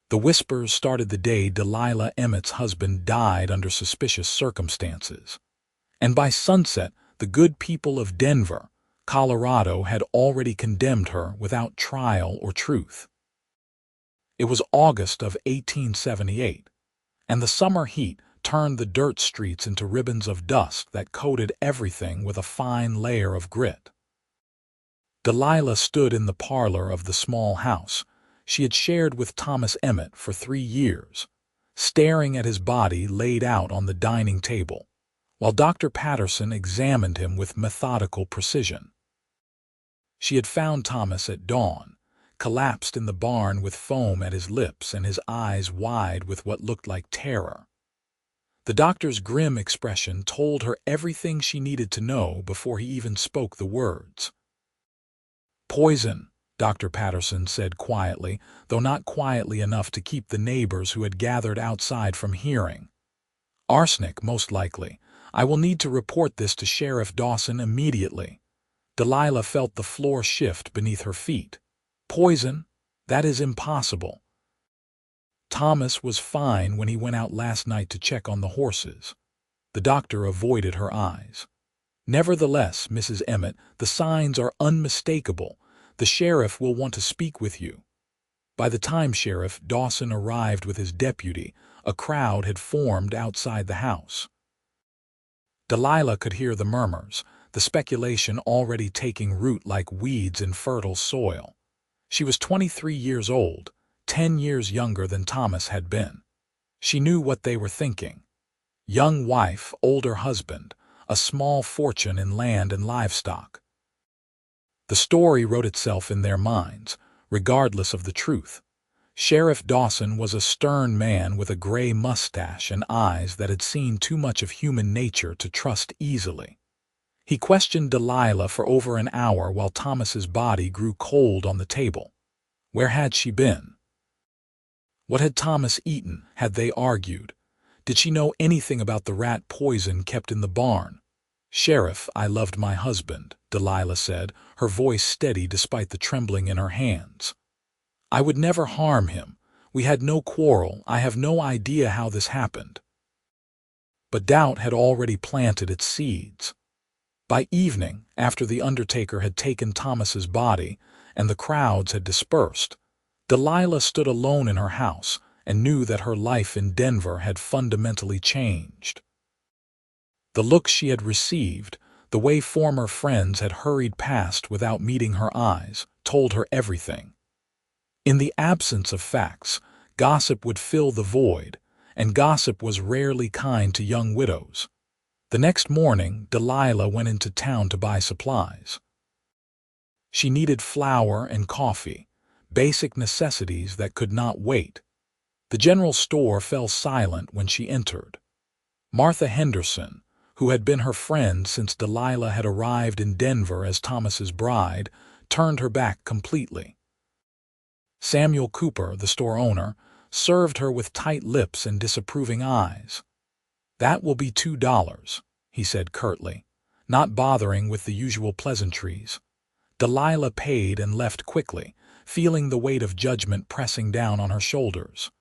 The whispers started the day Delilah Emmett's husband died under suspicious circumstances. And by sunset, the good people of Denver, Colorado, had already condemned her without trial or truth. It was August of 1878, and the summer heat turned the dirt streets into ribbons of dust that coated everything with a fine layer of grit. Delilah stood in the parlor of the small house she had shared with Thomas Emmett for 3 years, staring at his body laid out on the dining table, while Dr. Patterson examined him with methodical precision. She had found Thomas at dawn, collapsed in the barn with foam at his lips and his eyes wide with what looked like terror. The doctor's grim expression told her everything she needed to know before he even spoke the words. "Poison," Dr. Patterson said quietly, though not quietly enough to keep the neighbors who had gathered outside from hearing. "Arsenic, most likely. I will need to report this to Sheriff Dawson immediately." Delilah felt the floor shift beneath her feet. "Poison? That is impossible." "Thomas was fine when he went out last night to check on the horses." The doctor avoided her eyes. "Nevertheless, Mrs. Emmett, the signs are unmistakable. The sheriff will want to speak with you." By the time Sheriff Dawson arrived with his deputy, a crowd had formed outside the house. Delilah could hear the murmurs, the speculation already taking root like weeds in fertile soil. She was 23 years old, 10 years younger than Thomas had been. She knew what they were thinking. Young wife, older husband, a small fortune in land and livestock. The story wrote itself in their minds, regardless of the truth. Sheriff Dawson was a stern man with a gray mustache and eyes that had seen too much of human nature to trust easily. He questioned Delilah for over an hour while Thomas's body grew cold on the table. Where had she been? What had Thomas eaten, had they argued? Did she know anything about the rat poison kept in the barn? "Sheriff, I loved my husband," Delilah said, her voice steady despite the trembling in her hands. "I would never harm him. We had no quarrel. I have no idea how this happened." But doubt had already planted its seeds. By evening, after the undertaker had taken Thomas's body and the crowds had dispersed, Delilah stood alone in her house and knew that her life in Denver had fundamentally changed. The looks she had received, the way former friends had hurried past without meeting her eyes, told her everything. In the absence of facts, gossip would fill the void, and gossip was rarely kind to young widows. The next morning, Delilah went into town to buy supplies. She needed flour and coffee, basic necessities that could not wait. The general store fell silent when she entered. Martha Henderson, who had been her friend since Delilah had arrived in Denver as Thomas's bride, turned her back completely. Samuel Cooper, the store owner, served her with tight lips and disapproving eyes. "That will be $2, he said curtly, not bothering with the usual pleasantries. Delilah paid and left quickly, feeling the weight of judgment pressing down on her shoulders.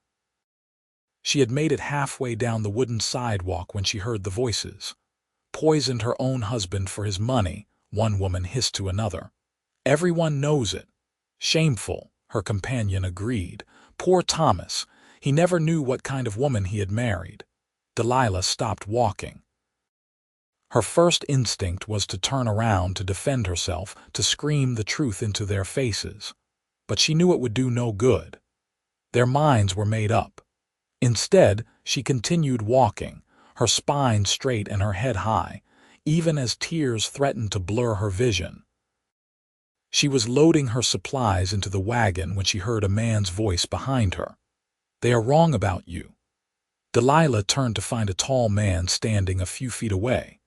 She had made it halfway down the wooden sidewalk when she heard the voices. "Poisoned her own husband for his money," one woman hissed to another. "Everyone knows it." "Shameful," her companion agreed. "Poor Thomas, he never knew what kind of woman he had married." Delilah stopped walking. Her first instinct was to turn around to defend herself, to scream the truth into their faces. But she knew it would do no good. Their minds were made up. Instead, she continued walking, her spine straight and her head high, even as tears threatened to blur her vision. She was loading her supplies into the wagon when she heard a man's voice behind her. "They are wrong about you." Delilah turned to find a tall man standing a few feet away.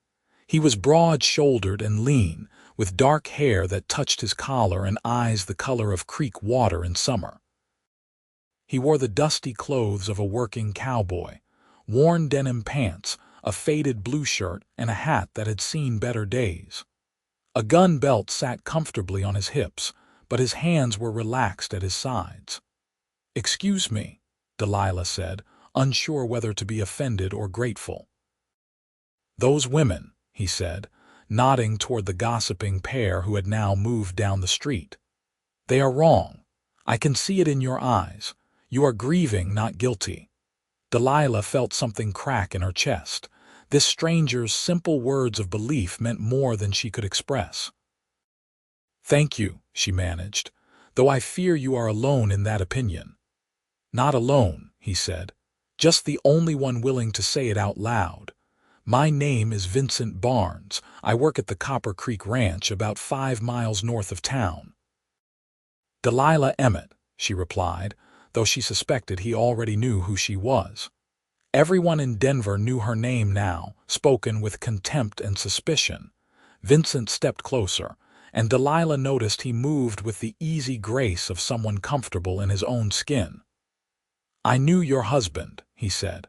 He was broad-shouldered and lean, with dark hair that touched his collar and eyes the color of creek water in summer. He wore the dusty clothes of a working cowboy, worn denim pants, a faded blue shirt, and a hat that had seen better days. A gun belt sat comfortably on his hips, but his hands were relaxed at his sides. "Excuse me," Delilah said, unsure whether to be offended or grateful. "Those women," he said, nodding toward the gossiping pair who had now moved down the street. "They are wrong. I can see it in your eyes. You are grieving, not guilty." Delilah felt something crack in her chest. This stranger's simple words of belief meant more than she could express. "Thank you," she managed, "though I fear you are alone in that opinion." "Not alone," he said, "just the only one willing to say it out loud. My name is Vincent Barnes. I work at the Copper Creek Ranch about 5 miles north of town." "Delilah Emmett," she replied, though she suspected he already knew who she was. Everyone in Denver knew her name now, spoken with contempt and suspicion. Vincent stepped closer, and Delilah noticed he moved with the easy grace of someone comfortable in his own skin. "I knew your husband," he said.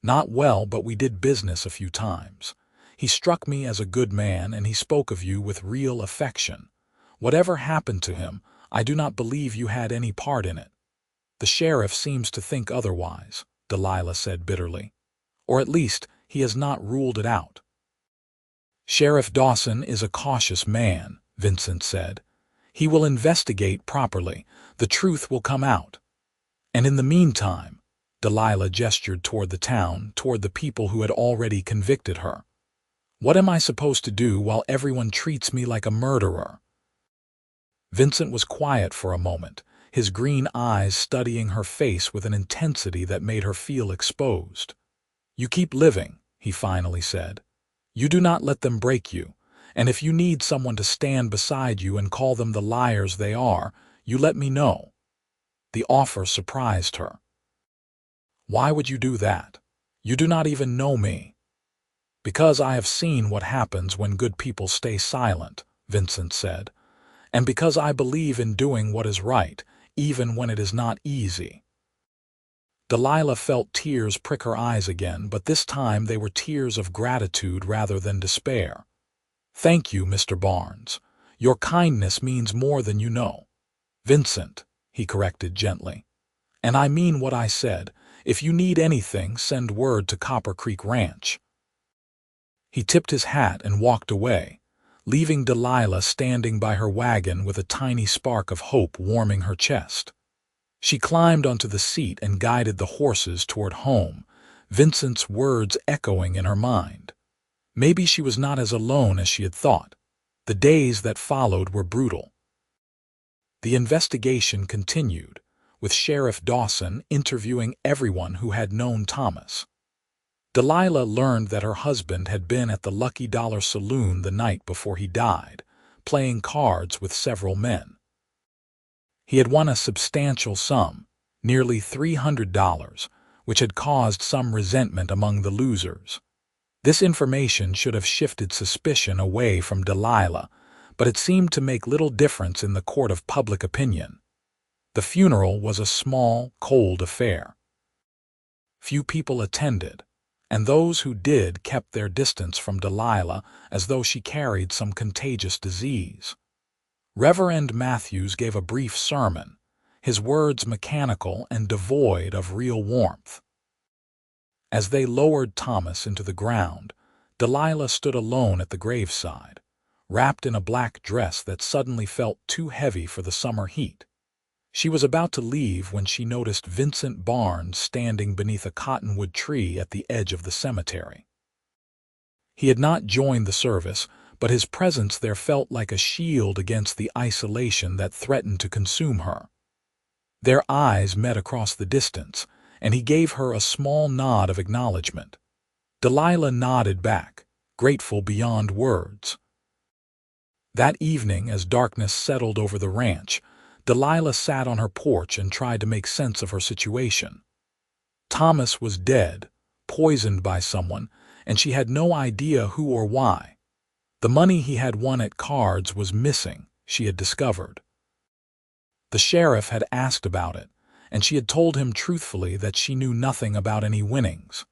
"Not well, but we did business a few times. He struck me as a good man, and he spoke of you with real affection. Whatever happened to him, I do not believe you had any part in it." "The sheriff seems to think otherwise," Delilah said bitterly. "Or at least, he has not ruled it out." "Sheriff Dawson is a cautious man," Vincent said. "He will investigate properly. The truth will come out. And in the meantime," Delilah gestured toward the town, toward the people who had already convicted her. "What am I supposed to do while everyone treats me like a murderer?" Vincent was quiet for a moment, his green eyes studying her face with an intensity that made her feel exposed. "You keep living," he finally said. "You do not let them break you, and if you need someone to stand beside you and call them the liars they are, you let me know." The offer surprised her. "Why would you do that? You do not even know me." "Because I have seen what happens when good people stay silent," Vincent said, "and because I believe in doing what is right, even when it is not easy." Delilah felt tears prick her eyes again, but this time they were tears of gratitude rather than despair. "Thank you, Mr. Barnes. Your kindness means more than you know." "Vincent," he corrected gently. "And I mean what I said. If you need anything, send word to Copper Creek Ranch." He tipped his hat and walked away, leaving Delilah standing by her wagon with a tiny spark of hope warming her chest. She climbed onto the seat and guided the horses toward home, Vincent's words echoing in her mind. Maybe she was not as alone as she had thought. The days that followed were brutal. The investigation continued, with Sheriff Dawson interviewing everyone who had known Thomas. Delilah learned that her husband had been at the Lucky Dollar Saloon the night before he died, playing cards with several men. He had won a substantial sum, nearly $300, which had caused some resentment among the losers. This information should have shifted suspicion away from Delilah, but it seemed to make little difference in the court of public opinion. The funeral was a small, cold affair. Few people attended, and those who did kept their distance from Delilah as though she carried some contagious disease. Reverend Matthews gave a brief sermon, his words mechanical and devoid of real warmth. As they lowered Thomas into the ground, Delilah stood alone at the graveside, wrapped in a black dress that suddenly felt too heavy for the summer heat. She was about to leave when she noticed Vincent Barnes standing beneath a cottonwood tree at the edge of the cemetery. He had not joined the service, but his presence there felt like a shield against the isolation that threatened to consume her. Their eyes met across the distance, and he gave her a small nod of acknowledgement. Delilah nodded back, grateful beyond words. That evening, as darkness settled over the ranch, Delilah sat on her porch and tried to make sense of her situation. Thomas was dead, poisoned by someone, and she had no idea who or why. The money he had won at cards was missing, she had discovered. The sheriff had asked about it, and she had told him truthfully that she knew nothing about any winnings.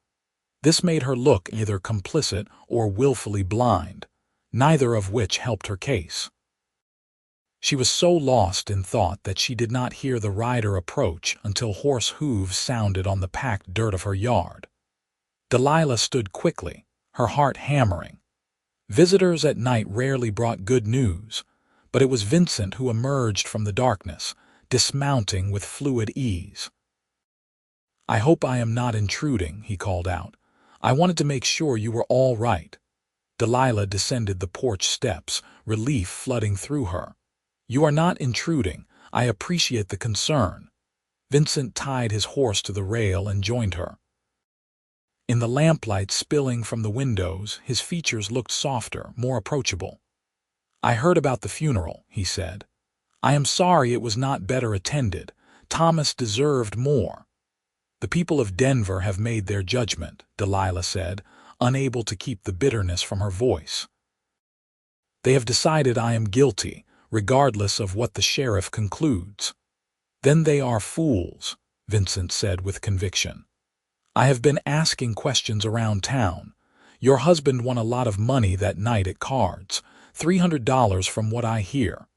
This made her look either complicit or willfully blind, neither of which helped her case. She was so lost in thought that she did not hear the rider approach until horse hooves sounded on the packed dirt of her yard. Delilah stood quickly, her heart hammering. Visitors at night rarely brought good news, but it was Vincent who emerged from the darkness, dismounting with fluid ease. "I hope I am not intruding," he called out. "I wanted to make sure you were all right." Delilah descended the porch steps, relief flooding through her. "You are not intruding. I appreciate the concern." Vincent tied his horse to the rail and joined her. In the lamplight spilling from the windows, his features looked softer, more approachable. "I heard about the funeral," he said. "I am sorry it was not better attended. Thomas deserved more." "The people of Denver have made their judgment," Delilah said, unable to keep the bitterness from her voice. "They have decided I am guilty, regardless of what the sheriff concludes." "Then they are fools," Vincent said with conviction. "I have been asking questions around town. Your husband won a lot of money that night at cards, $300 from what I hear.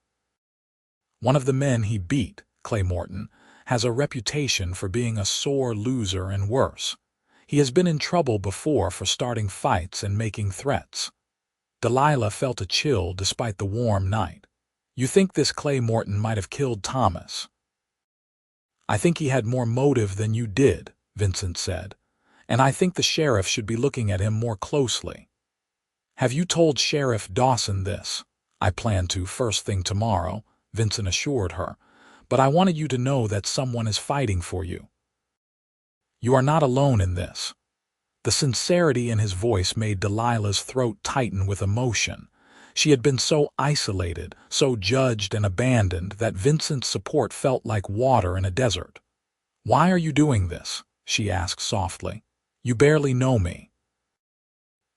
One of the men he beat, Clay Morton, has a reputation for being a sore loser and worse. He has been in trouble before for starting fights and making threats." Delilah felt a chill despite the warm night. "You think this Clay Morton might have killed Thomas?" "I think he had more motive than you did," Vincent said, "and I think the sheriff should be looking at him more closely." "Have you told Sheriff Dawson this?" "I plan to first thing tomorrow," Vincent assured her, "but I wanted you to know that someone is fighting for you. You are not alone in this." The sincerity in his voice made Delilah's throat tighten with emotion. She had been so isolated, so judged and abandoned that Vincent's support felt like water in a desert. "Why are you doing this?" she asked softly. "You barely know me."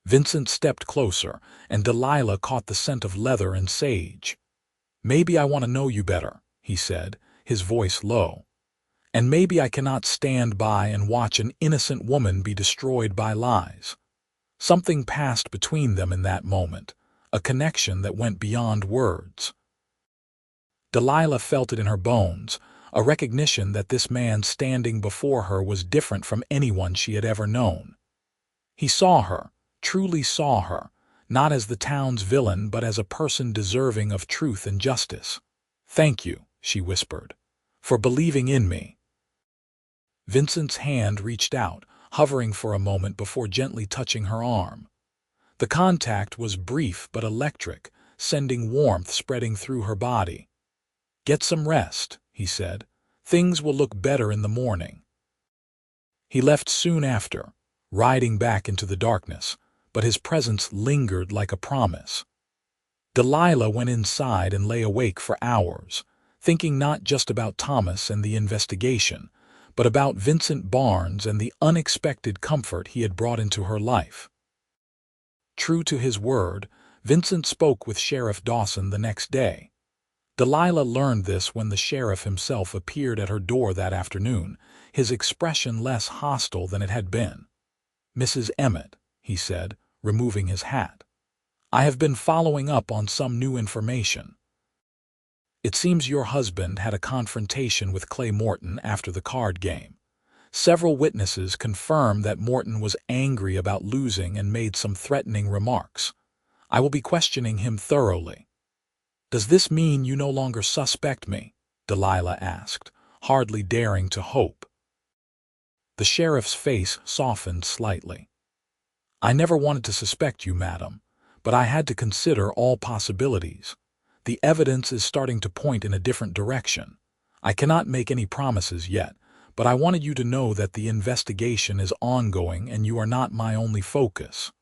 Vincent stepped closer, and Delilah caught the scent of leather and sage. "Maybe I want to know you better," he said, his voice low. "And maybe I cannot stand by and watch an innocent woman be destroyed by lies." Something passed between them in that moment, a connection that went beyond words. Delilah felt it in her bones, a recognition that this man standing before her was different from anyone she had ever known. He saw her, truly saw her, not as the town's villain but as a person deserving of truth and justice. "Thank you," she whispered, "for believing in me." Vincent's hand reached out, hovering for a moment before gently touching her arm. The contact was brief but electric, sending warmth spreading through her body. "Get some rest," he said. "Things will look better in the morning." He left soon after, riding back into the darkness, but his presence lingered like a promise. Delilah went inside and lay awake for hours, thinking not just about Thomas and the investigation, but about Vincent Barnes and the unexpected comfort he had brought into her life. True to his word, Vincent spoke with Sheriff Dawson the next day. Delilah learned this when the sheriff himself appeared at her door that afternoon, his expression less hostile than it had been. "Mrs. Emmett," he said, removing his hat, "I have been following up on some new information. It seems your husband had a confrontation with Clay Morton after the card game. Several witnesses confirm that Morton was angry about losing and made some threatening remarks. I will be questioning him thoroughly." "Does this mean you no longer suspect me?" Delilah asked, hardly daring to hope. The sheriff's face softened slightly. "I never wanted to suspect you, madam, but I had to consider all possibilities. The evidence is starting to point in a different direction. I cannot make any promises yet, but I wanted you to know that the investigation is ongoing and you are not my only focus."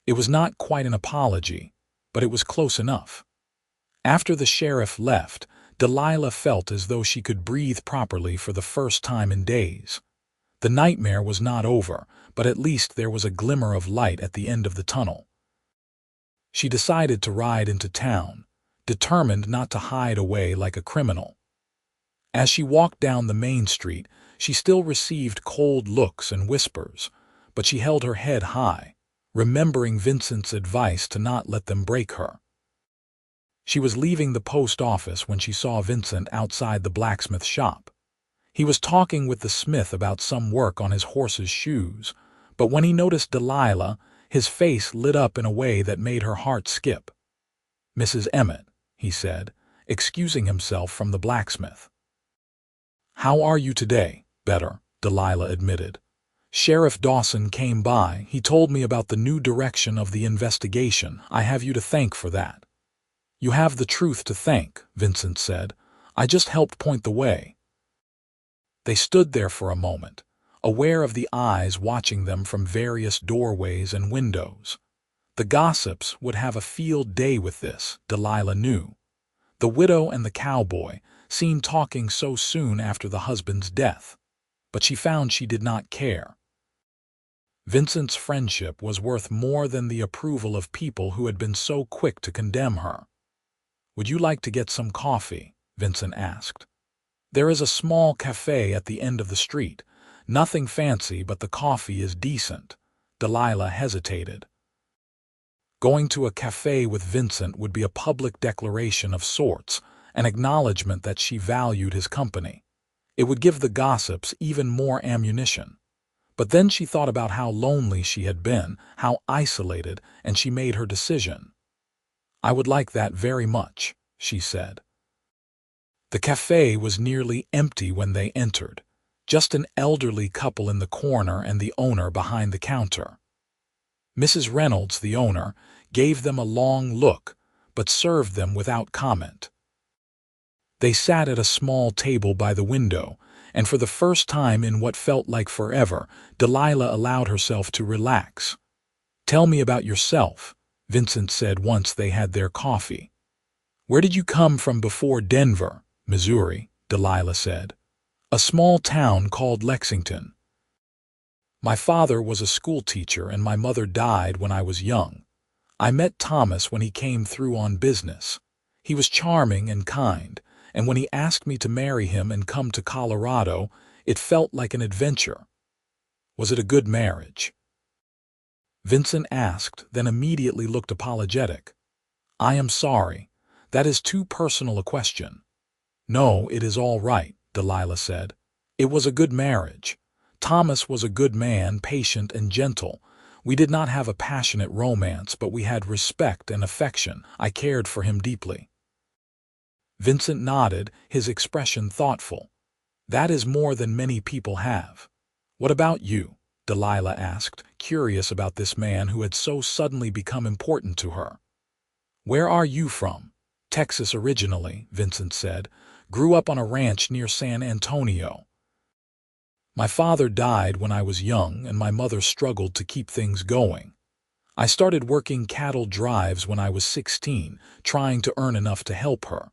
It was not quite an apology, but it was close enough. After the sheriff left, Delilah felt as though she could breathe properly for the first time in days. The nightmare was not over, but at least there was a glimmer of light at the end of the tunnel. She decided to ride into town, determined not to hide away like a criminal. As she walked down the main street, she still received cold looks and whispers, but she held her head high, remembering Vincent's advice to not let them break her. She was leaving the post office when she saw Vincent outside the blacksmith shop. He was talking with the smith about some work on his horse's shoes, but when he noticed Delilah, his face lit up in a way that made her heart skip. "Mrs. Emmett," he said, excusing himself from the blacksmith. "How are you today?" "Better," Delilah admitted. "Sheriff Dawson came by. He told me about the new direction of the investigation. I have you to thank for that." "You have the truth to thank," Vincent said. "I just helped point the way." They stood there for a moment, aware of the eyes watching them from various doorways and windows. The gossips would have a field day with this, Delilah knew. The widow and the cowboy, seen talking so soon after the husband's death. But she found she did not care. Vincent's friendship was worth more than the approval of people who had been so quick to condemn her. "Would you like to get some coffee?" Vincent asked. "There is a small cafe at the end of the street. Nothing fancy, but the coffee is decent." Delilah hesitated. Going to a cafe with Vincent would be a public declaration of sorts, an acknowledgement that she valued his company. It would give the gossips even more ammunition. But then she thought about how lonely she had been, how isolated, and she made her decision. "I would like that very much," she said. The cafe was nearly empty when they entered, just an elderly couple in the corner and the owner behind the counter. Mrs. Reynolds, the owner, gave them a long look, but served them without comment. They sat at a small table by the window, and for the first time in what felt like forever, Delilah allowed herself to relax. "Tell me about yourself," Vincent said once they had their coffee. "Where did you come from before Denver?" "Missouri," Delilah said. "A small town called Lexington. My father was a school teacher and my mother died when I was young. I met Thomas when he came through on business. He was charming and kind, and when he asked me to marry him and come to Colorado, it felt like an adventure." "Was it a good marriage?" Vincent asked, then immediately looked apologetic. "I am sorry. That is too personal a question." "No, it is all right," Delilah said. "It was a good marriage. Thomas was a good man, patient and gentle. We did not have a passionate romance, but we had respect and affection. I cared for him deeply." Vincent nodded, his expression thoughtful. "That is more than many people have." "What about you?" Delilah asked, curious about this man who had so suddenly become important to her. "Where are you from?" "Texas originally," Vincent said. "Grew up on a ranch near San Antonio. My father died when I was young, and my mother struggled to keep things going. I started working cattle drives when I was 16, trying to earn enough to help her.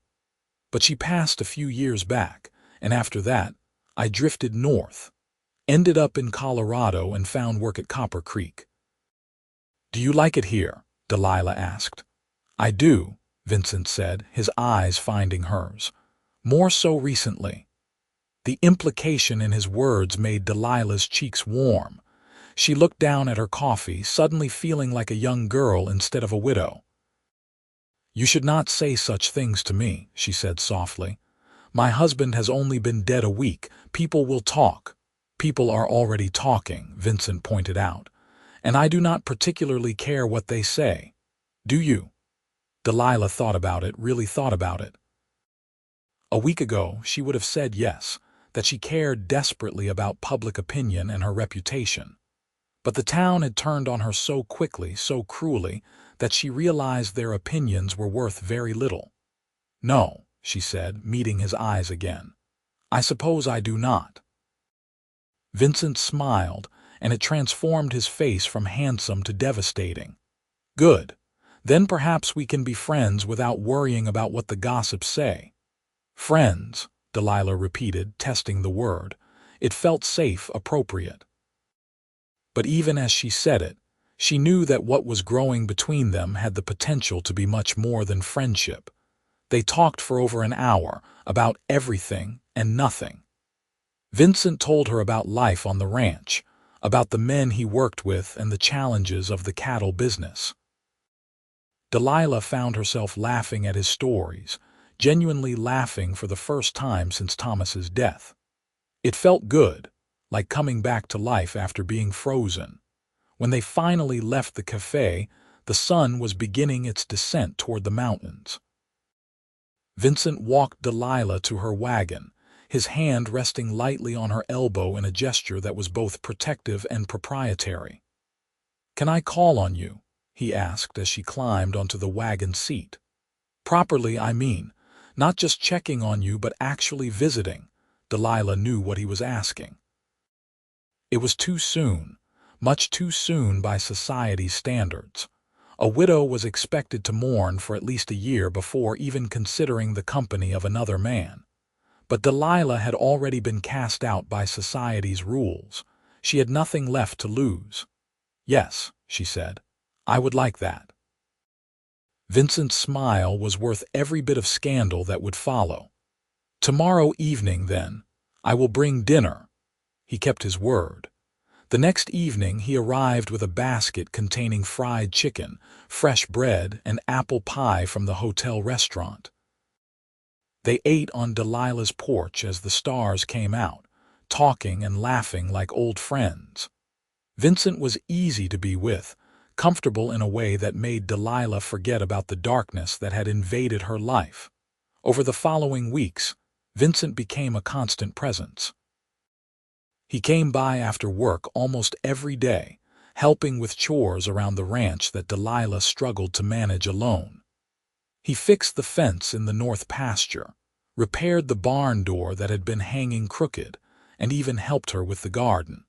But she passed a few years back, and after that, I drifted north. Ended up in Colorado and found work at Copper Creek." "Do you like it here?" Delilah asked. "I do," Vincent said, his eyes finding hers. "More so recently." The implication in his words made Delilah's cheeks warm. She looked down at her coffee, suddenly feeling like a young girl instead of a widow. "You should not say such things to me," she said softly. "My husband has only been dead a week. People will talk." "People are already talking," Vincent pointed out. "And I do not particularly care what they say. Do you?" Delilah thought about it, really thought about it. A week ago, she would have said yes, that she cared desperately about public opinion and her reputation. But the town had turned on her so quickly, so cruelly, that she realized their opinions were worth very little. "No," she said, meeting his eyes again. "I suppose I do not." Vincent smiled, and it transformed his face from handsome to devastating. "Good. Then perhaps we can be friends without worrying about what the gossips say." "Friends," Delilah repeated, testing the word. It felt safe, appropriate. But even as she said it, she knew that what was growing between them had the potential to be much more than friendship. They talked for over an hour, about everything and nothing. Vincent told her about life on the ranch, about the men he worked with and the challenges of the cattle business. Delilah found herself laughing at his stories, genuinely laughing for the first time since Thomas's death. It felt good, like coming back to life after being frozen. When they finally left the cafe, the sun was beginning its descent toward the mountains. Vincent walked Delilah to her wagon, his hand resting lightly on her elbow in a gesture that was both protective and proprietary. "Can I call on you?" he asked as she climbed onto the wagon seat. "Properly, I mean. Not just checking on you, but actually visiting." Delilah knew what he was asking. It was too soon, much too soon by society's standards. A widow was expected to mourn for at least a year before even considering the company of another man. But Delilah had already been cast out by society's rules. She had nothing left to lose. "Yes," she said, "I would like that." Vincent's smile was worth every bit of scandal that would follow. "Tomorrow evening, then, I will bring dinner." He kept his word. The next evening he arrived with a basket containing fried chicken, fresh bread, and apple pie from the hotel restaurant. They ate on Delilah's porch as the stars came out, talking and laughing like old friends. Vincent was easy to be with, comfortable in a way that made Delilah forget about the darkness that had invaded her life. Over the following weeks, Vincent became a constant presence. He came by after work almost every day, helping with chores around the ranch that Delilah struggled to manage alone. He fixed the fence in the north pasture, repaired the barn door that had been hanging crooked, and even helped her with the garden.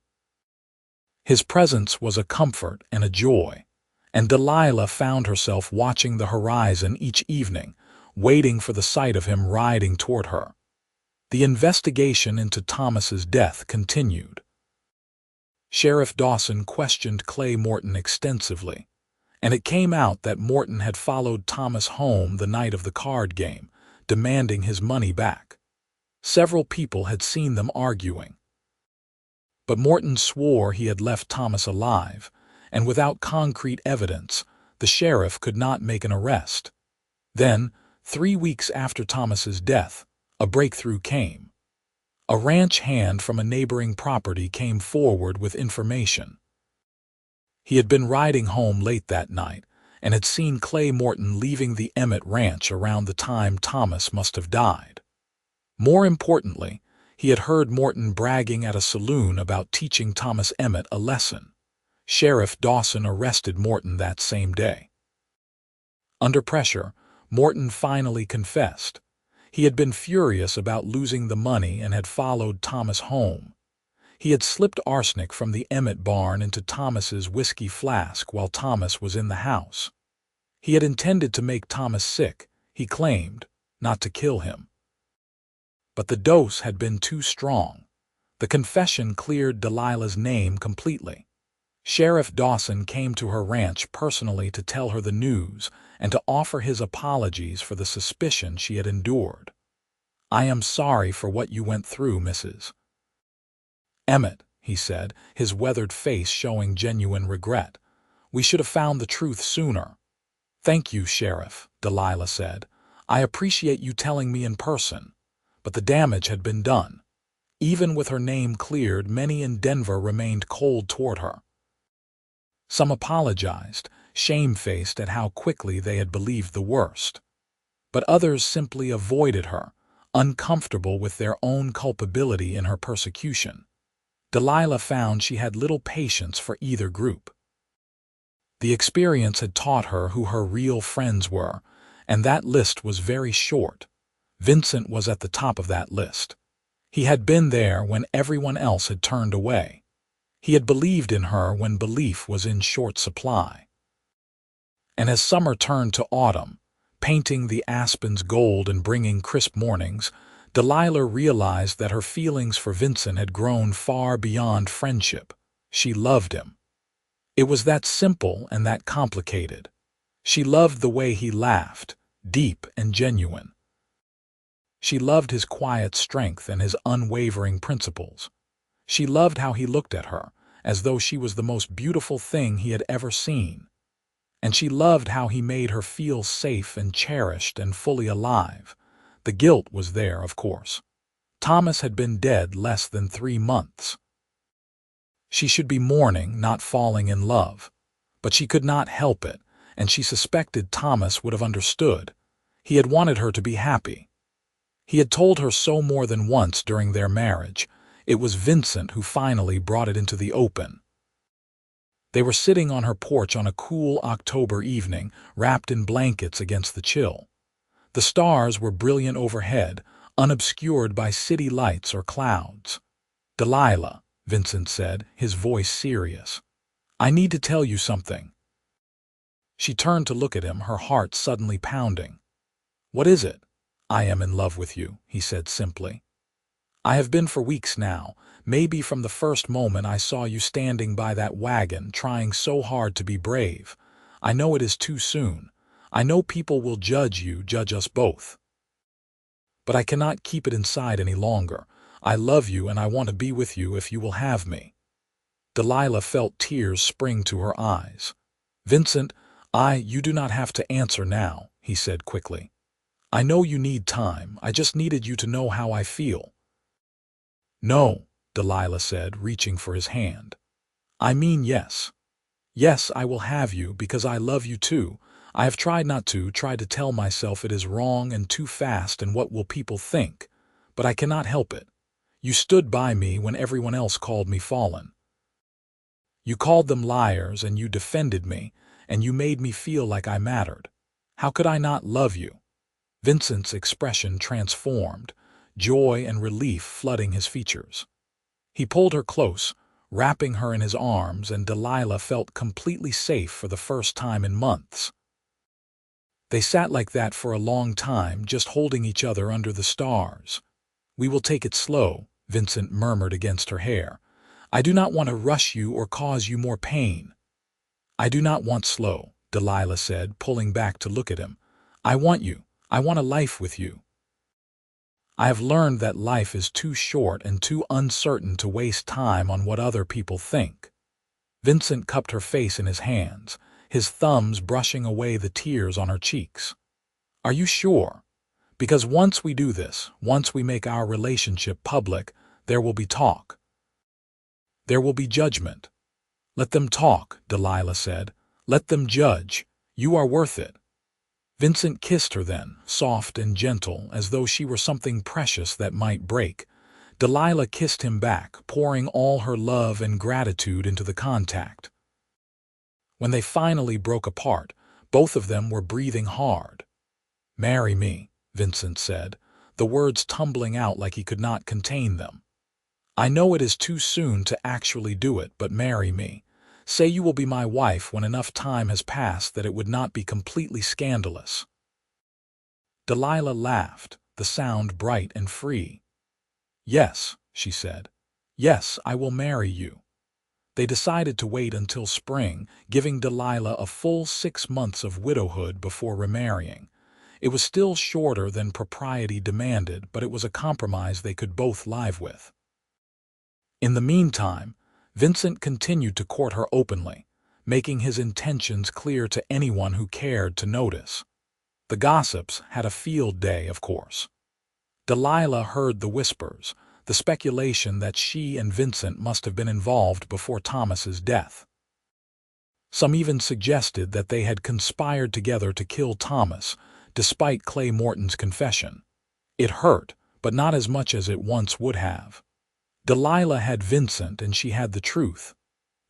His presence was a comfort and a joy, and Delilah found herself watching the horizon each evening, waiting for the sight of him riding toward her. The investigation into Thomas's death continued. Sheriff Dawson questioned Clay Morton extensively, and it came out that Morton had followed Thomas home the night of the card game, demanding his money back. Several people had seen them arguing. But Morton swore he had left Thomas alive, and without concrete evidence, the sheriff could not make an arrest. Then, 3 weeks after Thomas's death, a breakthrough came. A ranch hand from a neighboring property came forward with information. He had been riding home late that night and had seen Clay Morton leaving the Emmett ranch around the time Thomas must have died. More importantly, he had heard Morton bragging at a saloon about teaching Thomas Emmett a lesson. Sheriff Dawson arrested Morton that same day. Under pressure, Morton finally confessed. He had been furious about losing the money and had followed Thomas home. He had slipped arsenic from the Emmett barn into Thomas's whiskey flask while Thomas was in the house. He had intended to make Thomas sick, he claimed, not to kill him. But the dose had been too strong. The confession cleared Delilah's name completely. Sheriff Dawson came to her ranch personally to tell her the news and to offer his apologies for the suspicion she had endured. "I am sorry for what you went through, Mrs. Emmett," he said, his weathered face showing genuine regret. "We should have found the truth sooner." "Thank you, Sheriff," Delilah said. "I appreciate you telling me in person." But the damage had been done. Even with her name cleared, many in Denver remained cold toward her. Some apologized, shamefaced at how quickly they had believed the worst. But others simply avoided her, uncomfortable with their own culpability in her persecution. Delilah found she had little patience for either group. The experience had taught her who her real friends were, and that list was very short. Vincent was at the top of that list. He had been there when everyone else had turned away. He had believed in her when belief was in short supply. And as summer turned to autumn, painting the aspens gold and bringing crisp mornings, Delilah realized that her feelings for Vincent had grown far beyond friendship. She loved him. It was that simple and that complicated. She loved the way he laughed, deep and genuine. She loved his quiet strength and his unwavering principles. She loved how he looked at her, as though she was the most beautiful thing he had ever seen. and she loved how he made her feel safe and cherished and fully alive. The guilt was there, of course. Thomas had been dead less than 3 months. She should be mourning, not falling in love. But she could not help it, and she suspected Thomas would have understood. He had wanted her to be happy. He had told her so more than once during their marriage. It was Vincent who finally brought it into the open. They were sitting on her porch on a cool October evening, wrapped in blankets against the chill. The stars were brilliant overhead, unobscured by city lights or clouds. "Delilah," Vincent said, his voice serious, "I need to tell you something." She turned to look at him, her heart suddenly pounding. "What is it?" "I am in love with you," he said simply. "I have been for weeks now, maybe from the first moment I saw you standing by that wagon, trying so hard to be brave. I know it is too soon. I know people will judge us both. But I cannot keep it inside any longer. I love you and I want to be with you if you will have me." Delilah felt tears spring to her eyes. "Vincent, you do not have to answer now," he said quickly. "I know you need time. I just needed you to know how I feel." "No," Delilah said, reaching for his hand. "I mean yes. Yes, I will have you because I love you too. I have tried to tell myself it is wrong and too fast and what will people think, but I cannot help it. You stood by me when everyone else called me fallen. You called them liars and you defended me, and you made me feel like I mattered. How could I not love you?" Vincent's expression transformed, joy and relief flooding his features. He pulled her close, wrapping her in his arms, and Delilah felt completely safe for the first time in months. They sat like that for a long time, just holding each other under the stars. "We will take it slow," Vincent murmured against her hair. "I do not want to rush you or cause you more pain." "I do not want slow," Delilah said, pulling back to look at him. "I want you. I want a life with you. I have learned that life is too short and too uncertain to waste time on what other people think." Vincent cupped her face in his hands, his thumbs brushing away the tears on her cheeks. "Are you sure? Because once we do this, once we make our relationship public, there will be talk. There will be judgment." "Let them talk," Delilah said. "Let them judge. You are worth it." Vincent kissed her then, soft and gentle, as though she were something precious that might break. Delilah kissed him back, pouring all her love and gratitude into the contact. When they finally broke apart, both of them were breathing hard. "Marry me," Vincent said, the words tumbling out like he could not contain them. "I know it is too soon to actually do it, but marry me. Say you will be my wife when enough time has passed that it would not be completely scandalous." Delilah laughed, the sound bright and free. "Yes," she said. "Yes, I will marry you." They decided to wait until spring, giving Delilah a full 6 months of widowhood before remarrying. It was still shorter than propriety demanded, but it was a compromise they could both live with. In the meantime, Vincent continued to court her openly, making his intentions clear to anyone who cared to notice. The gossips had a field day, of course. Delilah heard the whispers, the speculation that she and Vincent must have been involved before Thomas's death. Some even suggested that they had conspired together to kill Thomas, despite Clay Morton's confession. It hurt, but not as much as it once would have. Delilah had Vincent and she had the truth.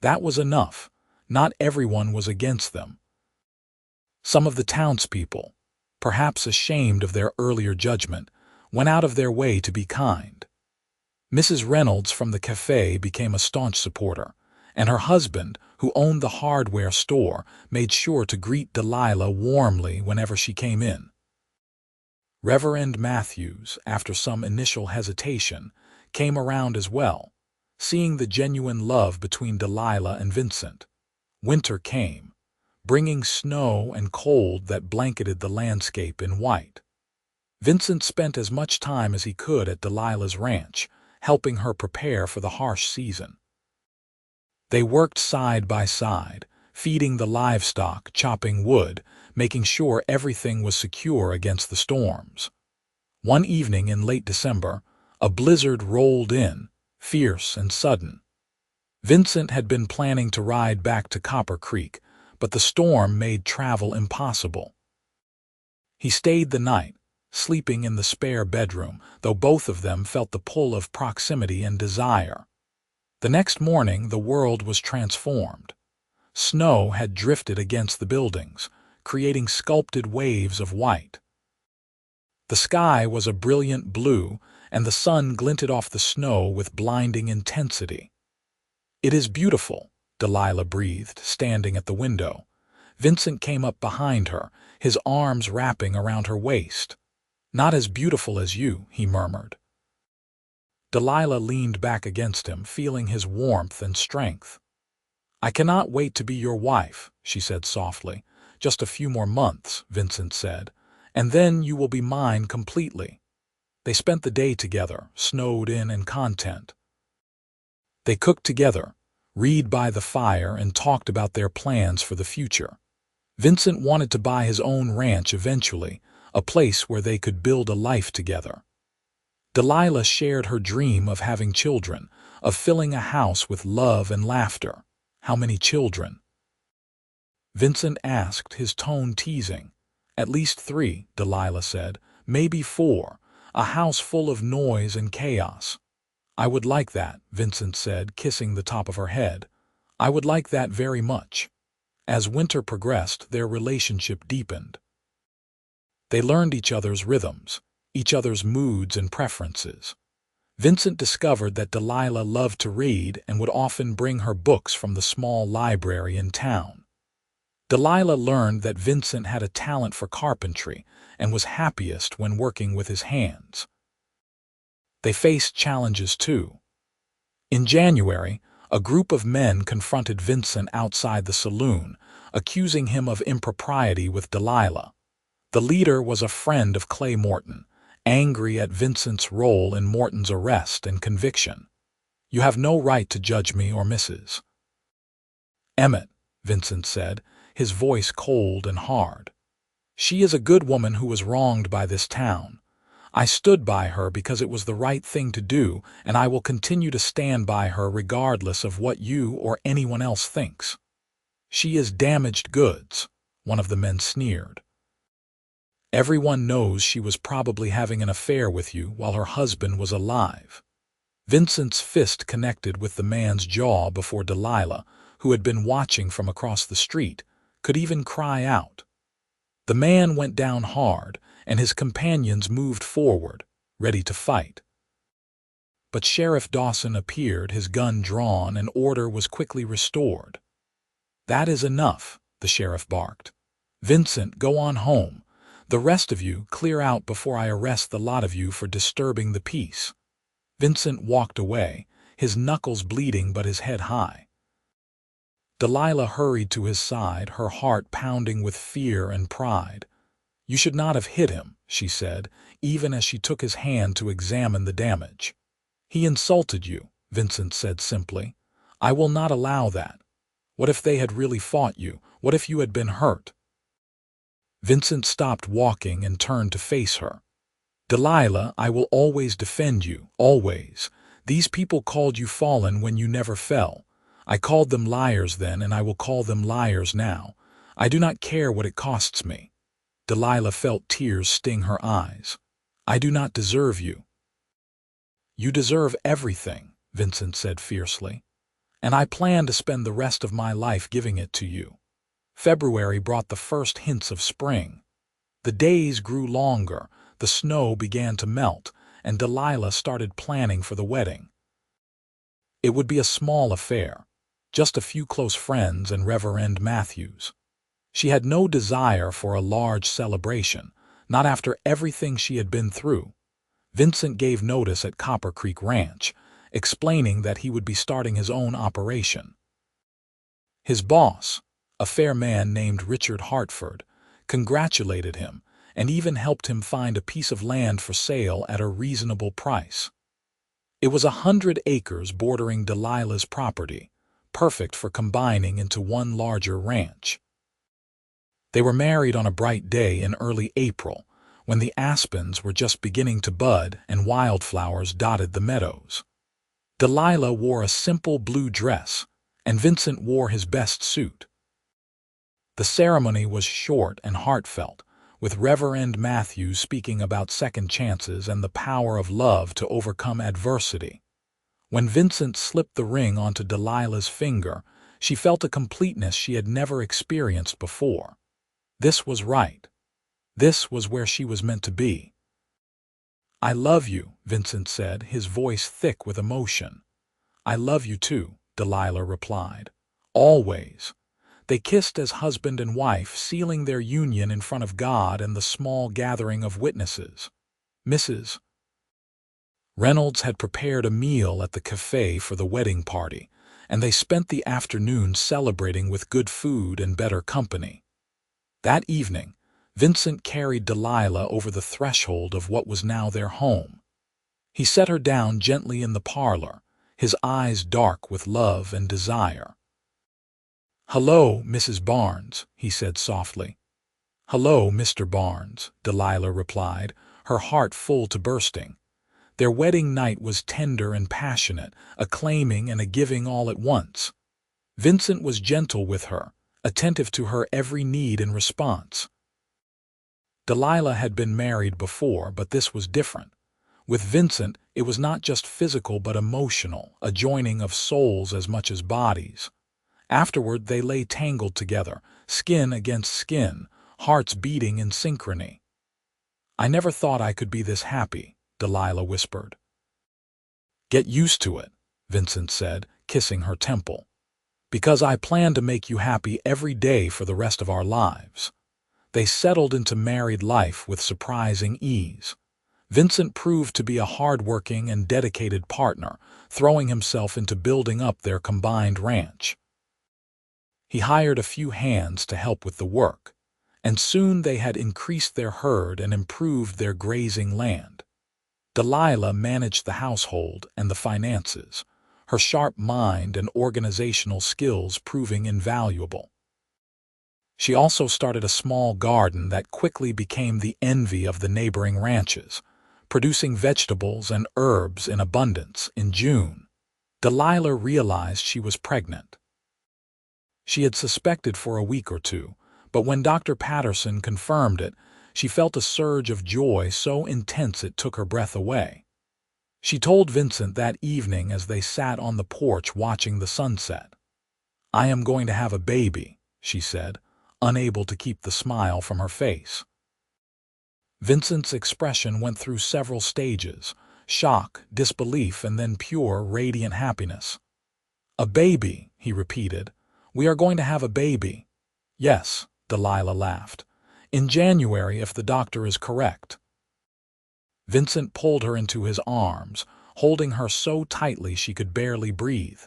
That was enough. Not everyone was against them. Some of the townspeople, perhaps ashamed of their earlier judgment, went out of their way to be kind. Mrs. Reynolds from the cafe became a staunch supporter, and her husband, who owned the hardware store, made sure to greet Delilah warmly whenever she came in. Reverend Matthews, after some initial hesitation, came around as well, seeing the genuine love between Delilah and Vincent. Winter came, bringing snow and cold that blanketed the landscape in white. Vincent spent as much time as he could at Delilah's ranch, helping her prepare for the harsh season. They worked side by side, feeding the livestock, chopping wood, making sure everything was secure against the storms. One evening in late December, a blizzard rolled in, fierce and sudden. Vincent had been planning to ride back to Copper Creek, but the storm made travel impossible. He stayed the night, sleeping in the spare bedroom, though both of them felt the pull of proximity and desire. The next morning, the world was transformed. Snow had drifted against the buildings, creating sculpted waves of white. The sky was a brilliant blue, and the sun glinted off the snow with blinding intensity. "It is beautiful," Delilah breathed, standing at the window. Vincent came up behind her, his arms wrapping around her waist. "Not as beautiful as you," he murmured. Delilah leaned back against him, feeling his warmth and strength. "I cannot wait to be your wife," she said softly. "Just a few more months," Vincent said, "and then you will be mine completely." They spent the day together, snowed in and content. They cooked together, read by the fire, and talked about their plans for the future. Vincent wanted to buy his own ranch eventually, a place where they could build a life together. Delilah shared her dream of having children, of filling a house with love and laughter. "How many children?" Vincent asked, his tone teasing. "At least 3, Delilah said. "Maybe 4. A house full of noise and chaos." "I would like that," Vincent said, kissing the top of her head. "I would like that very much." As winter progressed, their relationship deepened. They learned each other's rhythms, each other's moods and preferences. Vincent discovered that Delilah loved to read and would often bring her books from the small library in town. Delilah learned that Vincent had a talent for carpentry and was happiest when working with his hands. They faced challenges too. In January, a group of men confronted Vincent outside the saloon, accusing him of impropriety with Delilah. The leader was a friend of Clay Morton, angry at Vincent's role in Morton's arrest and conviction. "You have no right to judge me or Mrs. Emmett," Vincent said, his voice cold and hard. "She is a good woman who was wronged by this town. I stood by her because it was the right thing to do, and I will continue to stand by her regardless of what you or anyone else thinks." "She is damaged goods," one of the men sneered. "Everyone knows she was probably having an affair with you while her husband was alive." Vincent's fist connected with the man's jaw before Delilah, who had been watching from across the street, could even cry out. The man went down hard, and his companions moved forward, ready to fight. But Sheriff Dawson appeared, his gun drawn, and order was quickly restored. "That is enough," the sheriff barked. "Vincent, go on home. The rest of you, clear out before I arrest the lot of you for disturbing the peace." Vincent walked away, his knuckles bleeding but his head high. Delilah hurried to his side, her heart pounding with fear and pride. "You should not have hit him," she said, even as she took his hand to examine the damage. "He insulted you," Vincent said simply. "I will not allow that. What if they had really fought you? What if you had been hurt?" Vincent stopped walking and turned to face her. "Delilah, I will always defend you, always. These people called you fallen when you never fell. I called them liars then, and I will call them liars now. I do not care what it costs me." Delilah felt tears sting her eyes. "I do not deserve you." "You deserve everything," Vincent said fiercely. "And I plan to spend the rest of my life giving it to you." February brought the first hints of spring. The days grew longer, the snow began to melt, and Delilah started planning for the wedding. It would be a small affair, just a few close friends and Reverend Matthews. She had no desire for a large celebration, not after everything she had been through. Vincent gave notice at Copper Creek Ranch, explaining that he would be starting his own operation. His boss, a fair man named Richard Hartford, congratulated him and even helped him find a piece of land for sale at a reasonable price. It was 100 acres bordering Delilah's property, perfect for combining into one larger ranch. They were married on a bright day in early April, when the aspens were just beginning to bud and wildflowers dotted the meadows. Delilah wore a simple blue dress, and Vincent wore his best suit. The ceremony was short and heartfelt, with Reverend Matthews speaking about second chances and the power of love to overcome adversity. When Vincent slipped the ring onto Delilah's finger, she felt a completeness she had never experienced before. This was right. This was where she was meant to be. "I love you," Vincent said, his voice thick with emotion. "I love you too," Delilah replied. "Always." They kissed as husband and wife, sealing their union in front of God and the small gathering of witnesses. Mrs. Reynolds had prepared a meal at the cafe for the wedding party, and they spent the afternoon celebrating with good food and better company. That evening, Vincent carried Delilah over the threshold of what was now their home. He set her down gently in the parlor, his eyes dark with love and desire. "Hello, Mrs. Barnes," he said softly. "Hello, Mr. Barnes," Delilah replied, her heart full to bursting. Their wedding night was tender and passionate, a claiming and a giving all at once. Vincent was gentle with her, attentive to her every need and response. Delilah had been married before, but this was different. With Vincent, it was not just physical but emotional, a joining of souls as much as bodies. Afterward, they lay tangled together, skin against skin, hearts beating in synchrony. "I never thought I could be this happy," Delilah whispered. "Get used to it," Vincent said, kissing her temple. "Because I plan to make you happy every day for the rest of our lives." They settled into married life with surprising ease. Vincent proved to be a hard-working and dedicated partner, throwing himself into building up their combined ranch. He hired a few hands to help with the work, and soon they had increased their herd and improved their grazing land. Delilah managed the household and the finances, her sharp mind and organizational skills proving invaluable. She also started a small garden that quickly became the envy of the neighboring ranches, producing vegetables and herbs in abundance. In June, Delilah realized she was pregnant. She had suspected for a week or two, but when Dr. Patterson confirmed it, she felt a surge of joy so intense it took her breath away. She told Vincent that evening as they sat on the porch watching the sunset. "I am going to have a baby," she said, unable to keep the smile from her face. Vincent's expression went through several stages: shock, disbelief, and then pure, radiant happiness. "A baby," he repeated. "We are going to have a baby." "Yes," Delilah laughed. "In January, if the doctor is correct." Vincent pulled her into his arms, holding her so tightly she could barely breathe.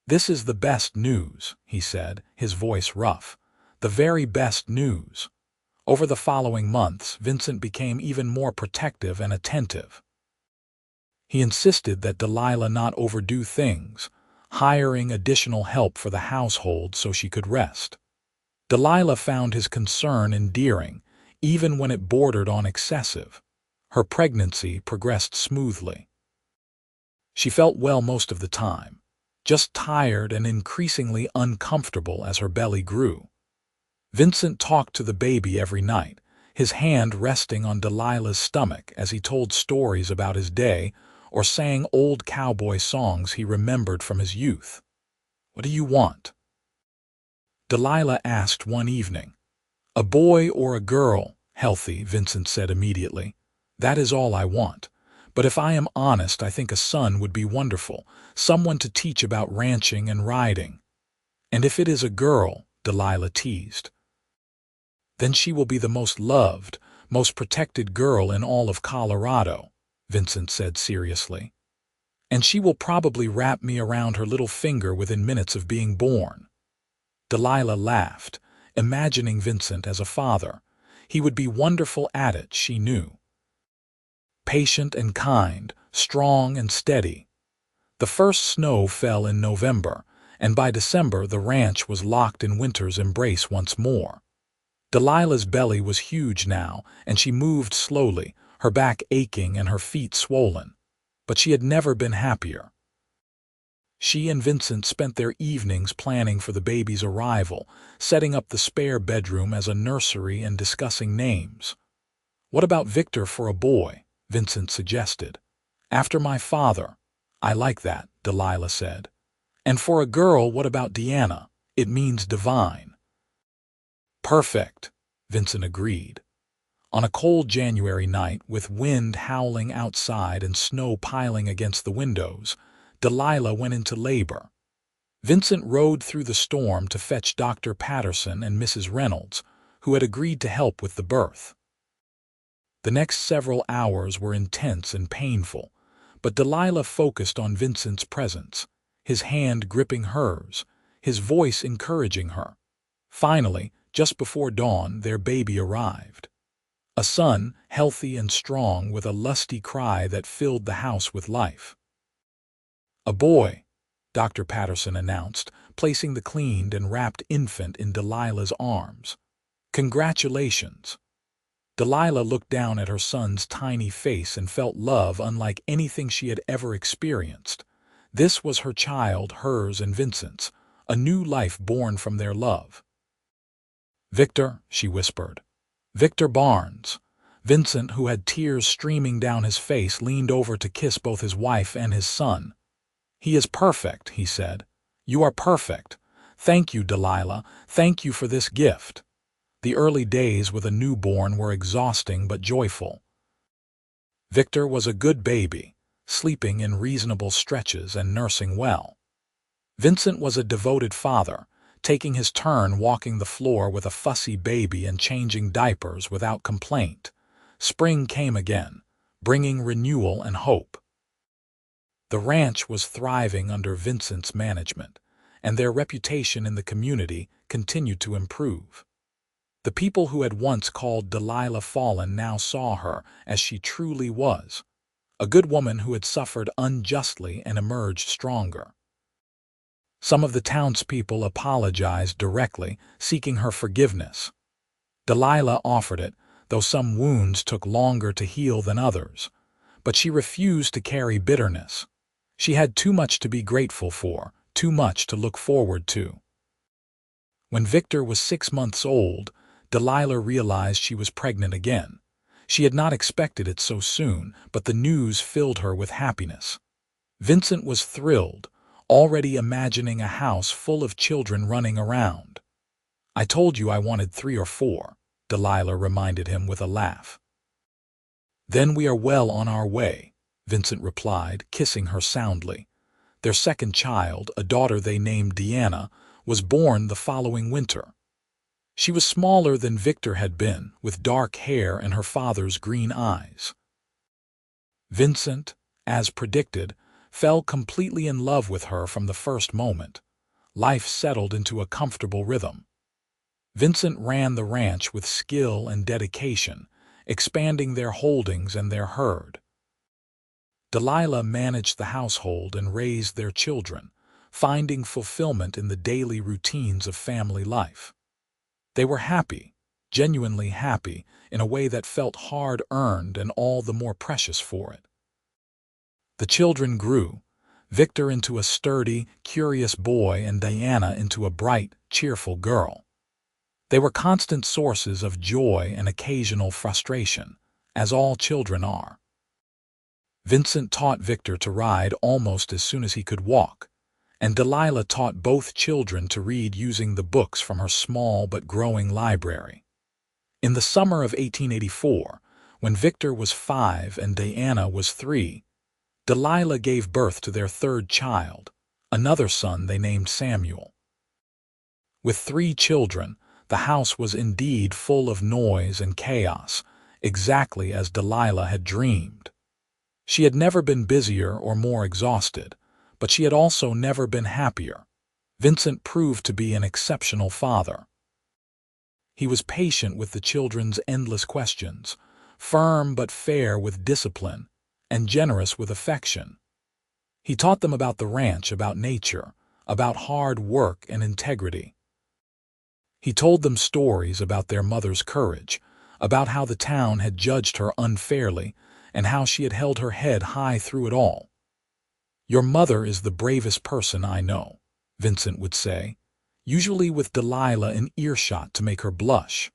"This is the best news," he said, his voice rough. "The very best news." Over the following months, Vincent became even more protective and attentive. He insisted that Delilah not overdo things, hiring additional help for the household so she could rest. Delilah found his concern endearing, even when it bordered on excessive. Her pregnancy progressed smoothly. She felt well most of the time, just tired and increasingly uncomfortable as her belly grew. Vincent talked to the baby every night, his hand resting on Delilah's stomach as he told stories about his day or sang old cowboy songs he remembered from his youth. "What do you want?" Delilah asked one evening. "A boy or a girl, healthy," Vincent said immediately. "That is all I want. But if I am honest, I think a son would be wonderful, someone to teach about ranching and riding." "And if it is a girl," Delilah teased. "Then she will be the most loved, most protected girl in all of Colorado," Vincent said seriously. "And she will probably wrap me around her little finger within minutes of being born." Delilah laughed, imagining Vincent as a father. He would be wonderful at it, she knew. Patient and kind, strong and steady. The first snow fell in November, and by December the ranch was locked in winter's embrace once more. Delilah's belly was huge now, and she moved slowly, her back aching and her feet swollen. But she had never been happier. She and Vincent spent their evenings planning for the baby's arrival, setting up the spare bedroom as a nursery and discussing names. "What about Victor for a boy?" Vincent suggested. "After my father." "I like that," Delilah said. "And for a girl, what about Deanna? It means divine." "Perfect," Vincent agreed. On a cold January night, with wind howling outside and snow piling against the windows, Delilah went into labor. Vincent rode through the storm to fetch Dr. Patterson and Mrs. Reynolds, who had agreed to help with the birth. The next several hours were intense and painful, but Delilah focused on Vincent's presence, his hand gripping hers, his voice encouraging her. Finally, just before dawn, their baby arrived. A son, healthy and strong, with a lusty cry that filled the house with life. "A boy," Dr. Patterson announced, placing the cleaned and wrapped infant in Delilah's arms. "Congratulations." Delilah looked down at her son's tiny face and felt love unlike anything she had ever experienced. This was her child, hers and Vincent's, a new life born from their love. "Victor," she whispered. "Victor Barnes." Vincent, who had tears streaming down his face, leaned over to kiss both his wife and his son. "He is perfect," he said. "You are perfect. Thank you, Delilah. Thank you for this gift." The early days with a newborn were exhausting but joyful. Victor was a good baby, sleeping in reasonable stretches and nursing well. Vincent was a devoted father, taking his turn walking the floor with a fussy baby and changing diapers without complaint. Spring came again, bringing renewal and hope. The ranch was thriving under Vincent's management, and their reputation in the community continued to improve. The people who had once called Delilah fallen now saw her as she truly was, a good woman who had suffered unjustly and emerged stronger. Some of the townspeople apologized directly, seeking her forgiveness. Delilah offered it, though some wounds took longer to heal than others. But she refused to carry bitterness. She had too much to be grateful for, too much to look forward to. When Victor was 6 months old, Delilah realized she was pregnant again. She had not expected it so soon, but the news filled her with happiness. Vincent was thrilled, already imagining a house full of children running around. "I told you I wanted 3 or 4, Delilah reminded him with a laugh. "Then we are well on our way," Vincent replied, kissing her soundly. Their second child, a daughter they named Deanna, was born the following winter. She was smaller than Victor had been, with dark hair and her father's green eyes. Vincent, as predicted, fell completely in love with her from the first moment. Life settled into a comfortable rhythm. Vincent ran the ranch with skill and dedication, expanding their holdings and their herd. Delilah managed the household and raised their children, finding fulfillment in the daily routines of family life. They were happy, genuinely happy, in a way that felt hard-earned and all the more precious for it. The children grew, Victor into a sturdy, curious boy and Diana into a bright, cheerful girl. They were constant sources of joy and occasional frustration, as all children are. Vincent taught Victor to ride almost as soon as he could walk, and Delilah taught both children to read using the books from her small but growing library. In the summer of 1884, when Victor was 5 and Diana was 3, Delilah gave birth to their third child, another son they named Samuel. With 3 children, the house was indeed full of noise and chaos, exactly as Delilah had dreamed. She had never been busier or more exhausted, but she had also never been happier. Vincent proved to be an exceptional father. He was patient with the children's endless questions, firm but fair with discipline, and generous with affection. He taught them about the ranch, about nature, about hard work and integrity. He told them stories about their mother's courage, about how the town had judged her unfairly, and how she had held her head high through it all. "Your mother is the bravest person I know," Vincent would say, usually with Delilah in earshot to make her blush.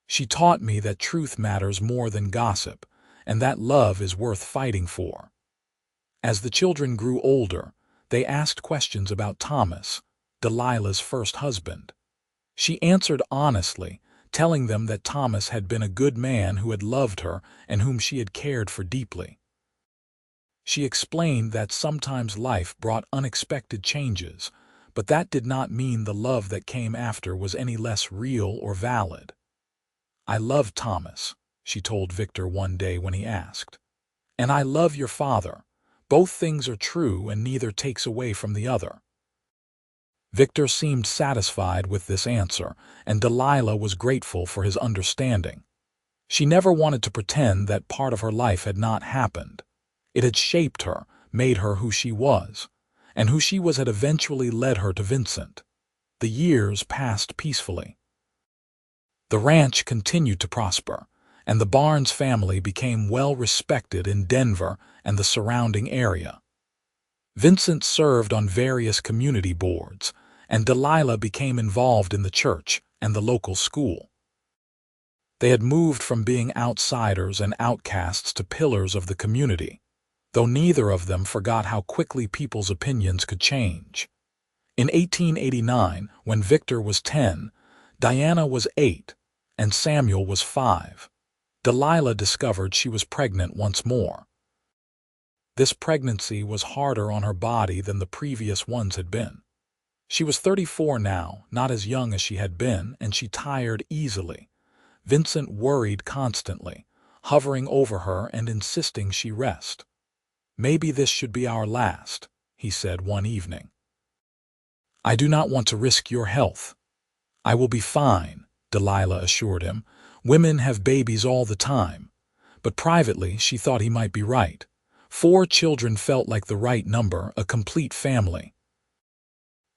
"She taught me that truth matters more than gossip, and that love is worth fighting for." As the children grew older, they asked questions about Thomas, Delilah's first husband. She answered honestly, telling them that Thomas had been a good man who had loved her and whom she had cared for deeply. She explained that sometimes life brought unexpected changes, but that did not mean the love that came after was any less real or valid. "I love Thomas," she told Victor one day when he asked. "And I love your father. Both things are true and neither takes away from the other." Victor seemed satisfied with this answer, and Delilah was grateful for his understanding. She never wanted to pretend that part of her life had not happened. It had shaped her, made her who she was, and who she was had eventually led her to Vincent. The years passed peacefully. The ranch continued to prosper, and the Barnes family became well respected in Denver and the surrounding area. Vincent served on various community boards, and Delilah became involved in the church and the local school. They had moved from being outsiders and outcasts to pillars of the community, though neither of them forgot how quickly people's opinions could change. In 1889, when Victor was 10, Diana was 8, and Samuel was 5, Delilah discovered she was pregnant once more. This pregnancy was harder on her body than the previous ones had been. She was 34 now, not as young as she had been, and she tired easily. Vincent worried constantly, hovering over her and insisting she rest. "Maybe this should be our last," he said one evening. "I do not want to risk your health." "I will be fine," Delilah assured him. Women have babies all the time. But privately, she thought he might be right. 4 children felt like the right number, a complete family.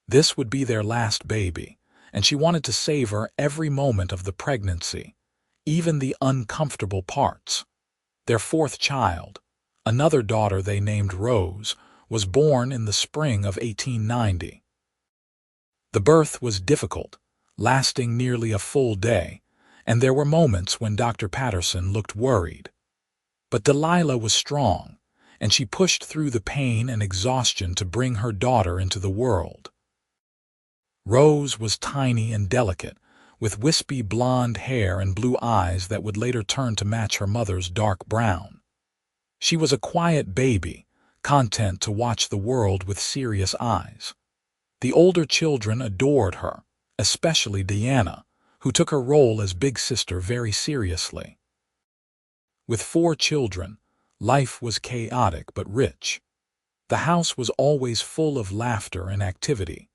This would be their last baby, and she wanted to savor every moment of the pregnancy, even the uncomfortable parts. Their 4th child, another daughter they named Rose, was born in the spring of 1890. The birth was difficult, lasting nearly a full day, and there were moments when Dr. Patterson looked worried. But Delilah was strong, and she pushed through the pain and exhaustion to bring her daughter into the world. Rose was tiny and delicate, with wispy blonde hair and blue eyes that would later turn to match her mother's dark brown. She was a quiet baby, content to watch the world with serious eyes. The older children adored her, especially Diana, who took her role as big sister very seriously. With 4 children, life was chaotic but rich. The house was always full of laughter and activity.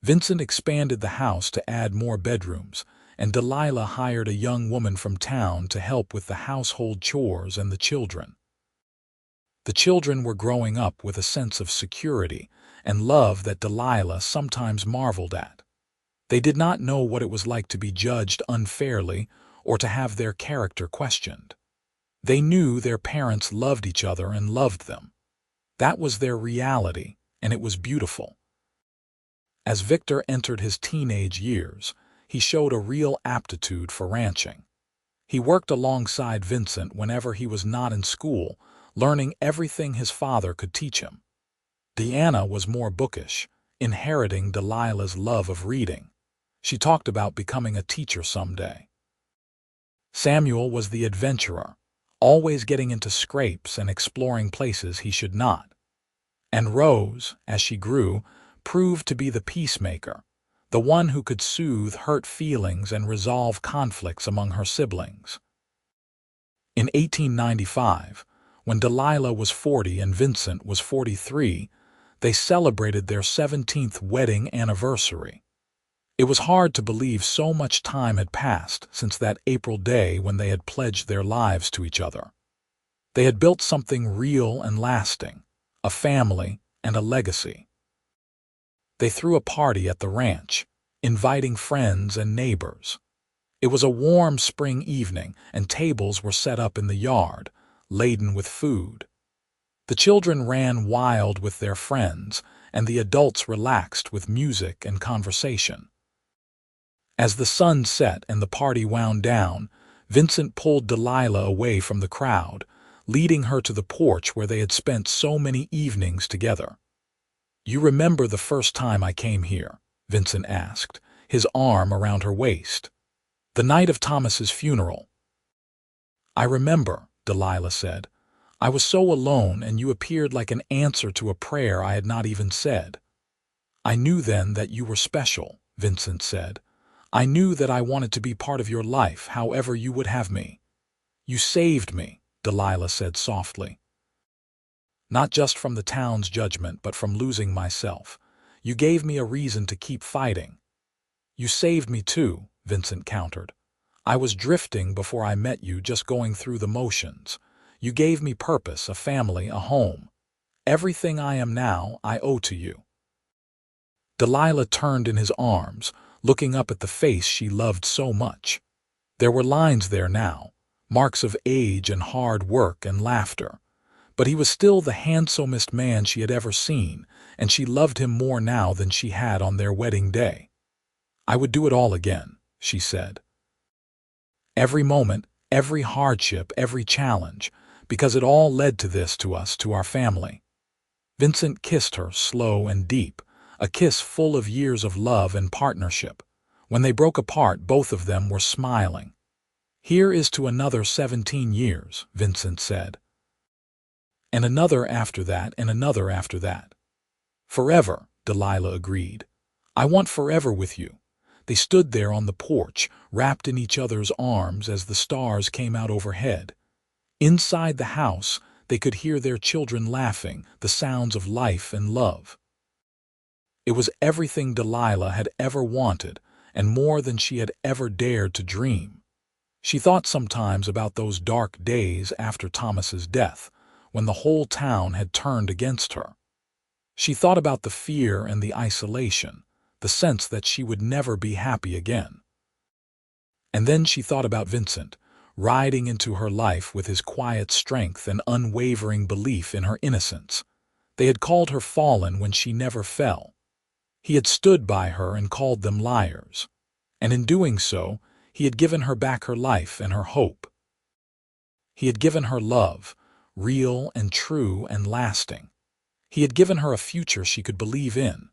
Vincent expanded the house to add more bedrooms, and Delilah hired a young woman from town to help with the household chores and the children. The children were growing up with a sense of security and love that Delilah sometimes marveled at. They did not know what it was like to be judged unfairly or to have their character questioned. They knew their parents loved each other and loved them. That was their reality, and it was beautiful. As Victor entered his teenage years, he showed a real aptitude for ranching. He worked alongside Vincent whenever he was not in school, learning everything his father could teach him. Diana was more bookish, inheriting Delilah's love of reading. She talked about becoming a teacher someday. Samuel was the adventurer, always getting into scrapes and exploring places he should not. And Rose, as she grew, proved to be the peacemaker, the one who could soothe hurt feelings and resolve conflicts among her siblings. In 1895, when Delilah was 40 and Vincent was 43, they celebrated their 17th wedding anniversary. It was hard to believe so much time had passed since that April day when they had pledged their lives to each other. They had built something real and lasting, a family and a legacy. They threw a party at the ranch, inviting friends and neighbors. It was a warm spring evening, and tables were set up in the yard, laden with food. The children ran wild with their friends, and the adults relaxed with music and conversation. As the sun set and the party wound down, Vincent pulled Delilah away from the crowd, leading her to the porch where they had spent so many evenings together. "You remember the first time I came here?" Vincent asked, his arm around her waist. "The night of Thomas's funeral." "I remember," Delilah said. "I was so alone, and you appeared like an answer to a prayer I had not even said." "I knew then that you were special," Vincent said. "I knew that I wanted to be part of your life, however you would have me." "You saved me," Delilah said softly. "Not just from the town's judgment, but from losing myself. You gave me a reason to keep fighting." "You saved me too," Vincent countered. "I was drifting before I met you, just going through the motions. You gave me purpose, a family, a home. Everything I am now, I owe to you." Delilah turned in his arms, looking up at the face she loved so much. There were lines there now, marks of age and hard work and laughter. But he was still the handsomest man she had ever seen, and she loved him more now than she had on their wedding day. "I would do it all again," she said. "Every moment, every hardship, every challenge, because it all led to this, to us, to our family." Vincent kissed her, slow and deep, a kiss full of years of love and partnership. When they broke apart, both of them were smiling. "Here is to another 17 years," Vincent said. "And another after that, and another after that." "Forever," Delilah agreed. "I want forever with you." They stood there on the porch, wrapped in each other's arms as the stars came out overhead. Inside the house, they could hear their children laughing, the sounds of life and love. It was everything Delilah had ever wanted, and more than she had ever dared to dream. She thought sometimes about those dark days after Thomas's death, when the whole town had turned against her. She thought about the fear and the isolation, the sense that she would never be happy again. And then she thought about Vincent, riding into her life with his quiet strength and unwavering belief in her innocence. They had called her fallen when she never fell. He had stood by her and called them liars. And in doing so, he had given her back her life and her hope. He had given her love, real and true and lasting. He had given her a future she could believe in.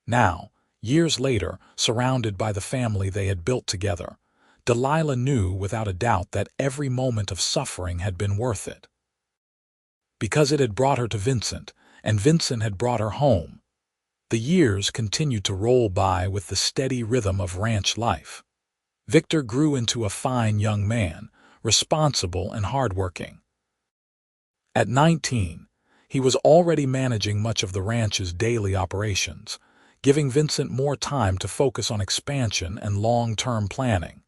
Now, years later, surrounded by the family they had built together, Delilah knew without a doubt that every moment of suffering had been worth it. Because it had brought her to Vincent, and Vincent had brought her home. The years continued to roll by with the steady rhythm of ranch life. Victor grew into a fine young man, responsible and hardworking. At 19, he was already managing much of the ranch's daily operations, giving Vincent more time to focus on expansion and long-term planning.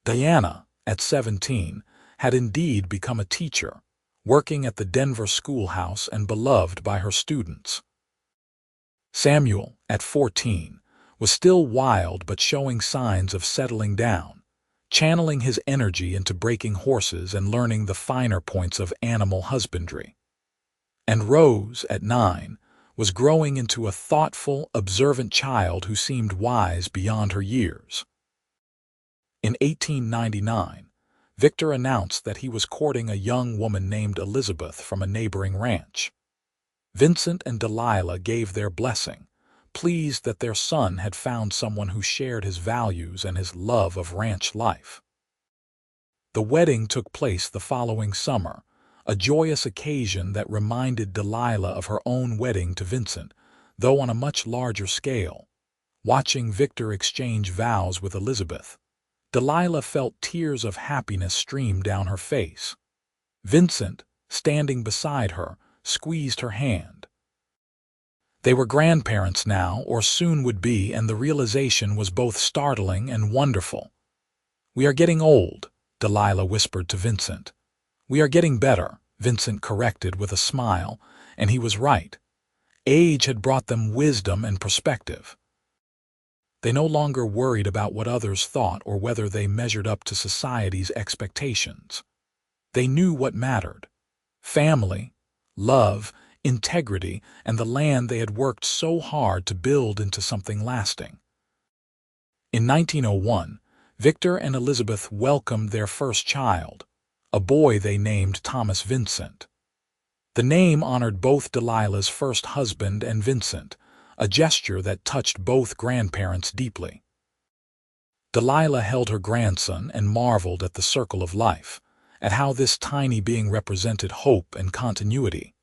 Diana, at 17, had indeed become a teacher, working at the Denver schoolhouse and beloved by her students. Samuel, at 14, was still wild but showing signs of settling down, channeling his energy into breaking horses and learning the finer points of animal husbandry. And Rose, at 9, was growing into a thoughtful, observant child who seemed wise beyond her years. In 1899, Victor announced that he was courting a young woman named Elizabeth from a neighboring ranch. Vincent and Delilah gave their blessing, pleased that their son had found someone who shared his values and his love of ranch life. The wedding took place the following summer, a joyous occasion that reminded Delilah of her own wedding to Vincent, though on a much larger scale. Watching Victor exchange vows with Elizabeth, Delilah felt tears of happiness stream down her face. Vincent, standing beside her, squeezed her hand. They were grandparents now, or soon would be, and the realization was both startling and wonderful. "We are getting old," Delilah whispered to Vincent. "We are getting better," Vincent corrected with a smile, and he was right. Age had brought them wisdom and perspective. They no longer worried about what others thought or whether they measured up to society's expectations. They knew what mattered: family, love, integrity, and the land they had worked so hard to build into something lasting. In 1901, Victor and Elizabeth welcomed their first child, a boy they named Thomas Vincent. The name honored both Delilah's first husband and Vincent, a gesture that touched both grandparents deeply. Delilah held her grandson and marveled at the circle of life, at how this tiny being represented hope and continuity.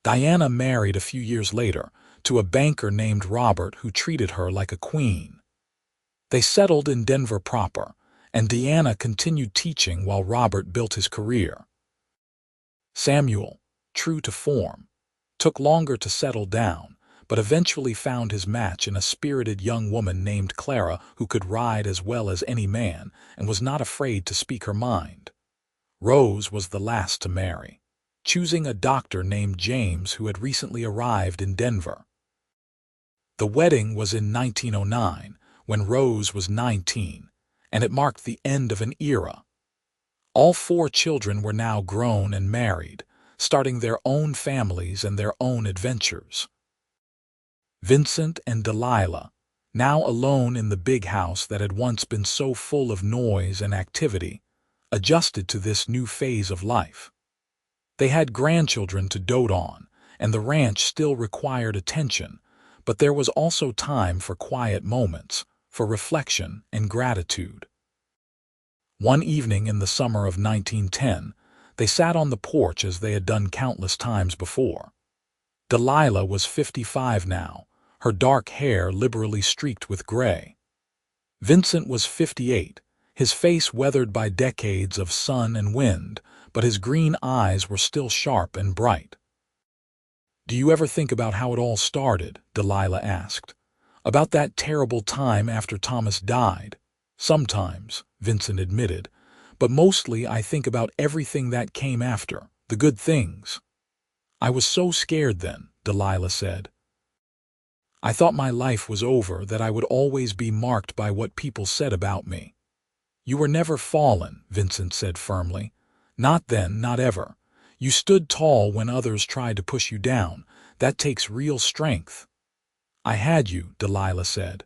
Diana married a few years later to a banker named Robert who treated her like a queen. They settled in Denver proper, and Diana continued teaching while Robert built his career. Samuel, true to form, took longer to settle down, but eventually found his match in a spirited young woman named Clara who could ride as well as any man and was not afraid to speak her mind. Rose was the last to marry, choosing a doctor named James who had recently arrived in Denver. The wedding was in 1909, when Rose was 19, and it marked the end of an era. All 4 children were now grown and married, starting their own families and their own adventures. Vincent and Delilah, now alone in the big house that had once been so full of noise and activity, adjusted to this new phase of life. They had grandchildren to dote on, and the ranch still required attention, but there was also time for quiet moments, for reflection and gratitude. One evening in the summer of 1910, they sat on the porch as they had done countless times before. Delilah was 55 now, her dark hair liberally streaked with gray. Vincent was 58, his face weathered by decades of sun and wind, but his green eyes were still sharp and bright. "Do you ever think about how it all started?" Delilah asked. "About that terrible time after Thomas died?" "Sometimes," Vincent admitted, "but mostly I think about everything that came after, the good things." "I was so scared then," Delilah said. "I thought my life was over, that I would always be marked by what people said about me." "You were never fallen," Vincent said firmly. "Not then, not ever. You stood tall when others tried to push you down. That takes real strength." "I had you," Delilah said.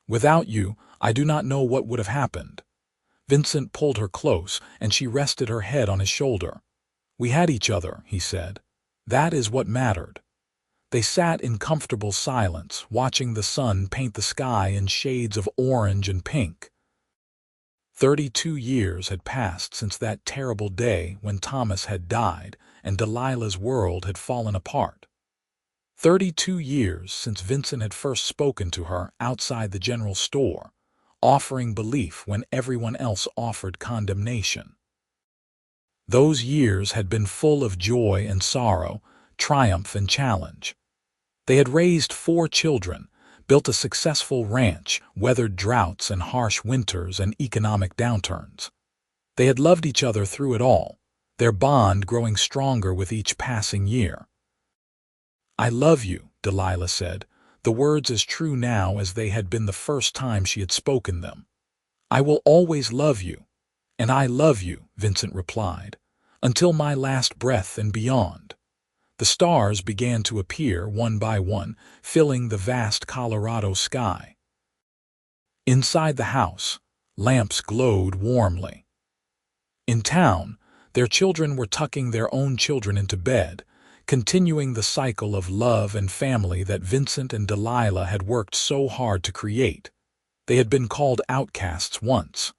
"Without you, I do not know what would have happened." Vincent pulled her close, and she rested her head on his shoulder. "We had each other," he said. "That is what mattered." They sat in comfortable silence, watching the sun paint the sky in shades of orange and pink. 32 years had passed since that terrible day when Thomas had died and Delilah's world had fallen apart. 32 years since Vincent had first spoken to her outside the general store, offering belief when everyone else offered condemnation. Those years had been full of joy and sorrow, triumph and challenge. They had raised 4 children, built a successful ranch, weathered droughts and harsh winters and economic downturns. They had loved each other through it all, their bond growing stronger with each passing year. "I love you," Delilah said, the words as true now as they had been the first time she had spoken them. "I will always love you." "And I love you," Vincent replied, "until my last breath and beyond." The stars began to appear one by one, filling the vast Colorado sky. Inside the house, lamps glowed warmly. In town, their children were tucking their own children into bed, continuing the cycle of love and family that Vincent and Delilah had worked so hard to create. They had been called outcasts once.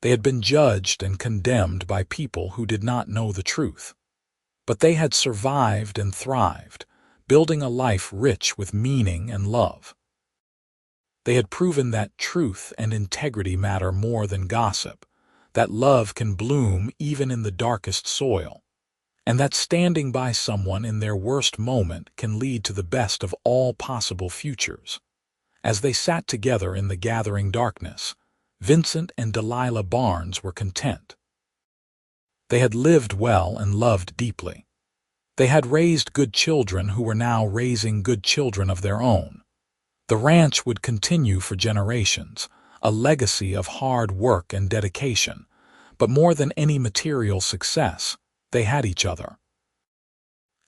They had been judged and condemned by people who did not know the truth. But they had survived and thrived, building a life rich with meaning and love. They had proven that truth and integrity matter more than gossip, that love can bloom even in the darkest soil, and that standing by someone in their worst moment can lead to the best of all possible futures. As they sat together in the gathering darkness, Vincent and Delilah Barnes were content. They had lived well and loved deeply. They had raised good children who were now raising good children of their own. The ranch would continue for generations, a legacy of hard work and dedication, but more than any material success, they had each other.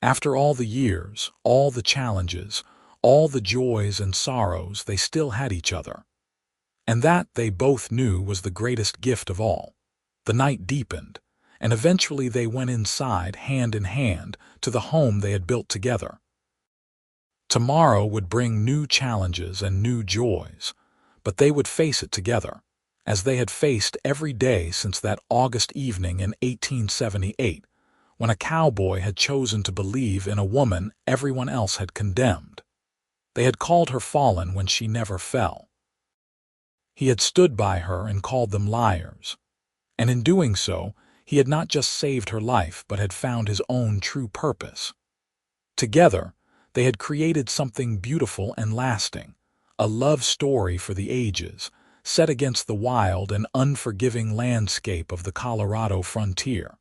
After all the years, all the challenges, all the joys and sorrows, they still had each other. And that, they both knew, was the greatest gift of all. The night deepened, and eventually they went inside, hand in hand, to the home they had built together. Tomorrow would bring new challenges and new joys, but they would face it together, as they had faced every day since that August evening in 1878, when a cowboy had chosen to believe in a woman everyone else had condemned. They had called her fallen when she never fell. He had stood by her and called them liars. And in doing so, he had not just saved her life but had found his own true purpose. Together, they had created something beautiful and lasting, a love story for the ages, set against the wild and unforgiving landscape of the Colorado frontier.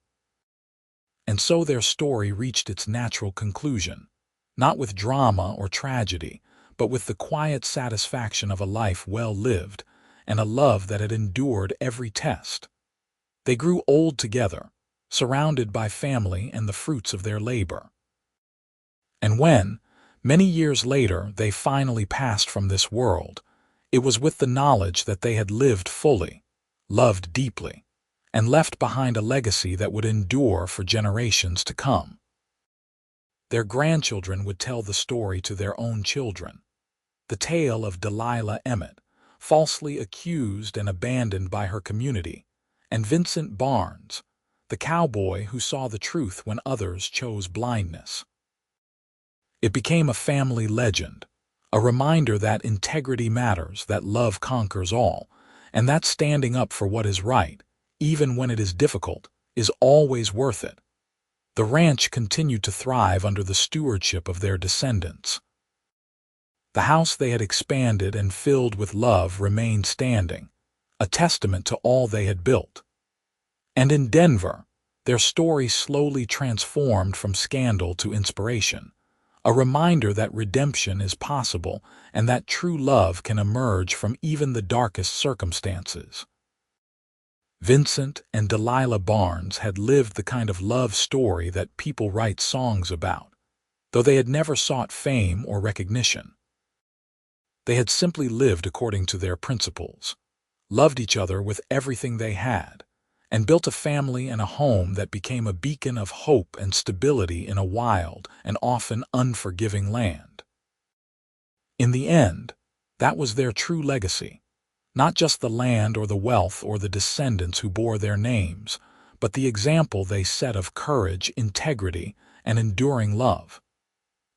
And so their story reached its natural conclusion, not with drama or tragedy, but with the quiet satisfaction of a life well lived and a love that had endured every test. They grew old together, surrounded by family and the fruits of their labor. And when, many years later, they finally passed from this world, it was with the knowledge that they had lived fully, loved deeply, and left behind a legacy that would endure for generations to come. Their grandchildren would tell the story to their own children, the tale of Delilah Emmett, falsely accused and abandoned by her community, and Vincent Barnes, the cowboy who saw the truth when others chose blindness. It became a family legend, a reminder that integrity matters, that love conquers all, and that standing up for what is right, even when it is difficult, is always worth it. The ranch continued to thrive under the stewardship of their descendants. The house they had expanded and filled with love remained standing, a testament to all they had built. And in Denver, their story slowly transformed from scandal to inspiration, a reminder that redemption is possible and that true love can emerge from even the darkest circumstances. Vincent and Delilah Barnes had lived the kind of love story that people write songs about, though they had never sought fame or recognition. They had simply lived according to their principles, loved each other with everything they had, and built a family and a home that became a beacon of hope and stability in a wild and often unforgiving land. In the end, that was their true legacy, not just the land or the wealth or the descendants who bore their names, but the example they set of courage, integrity, and enduring love.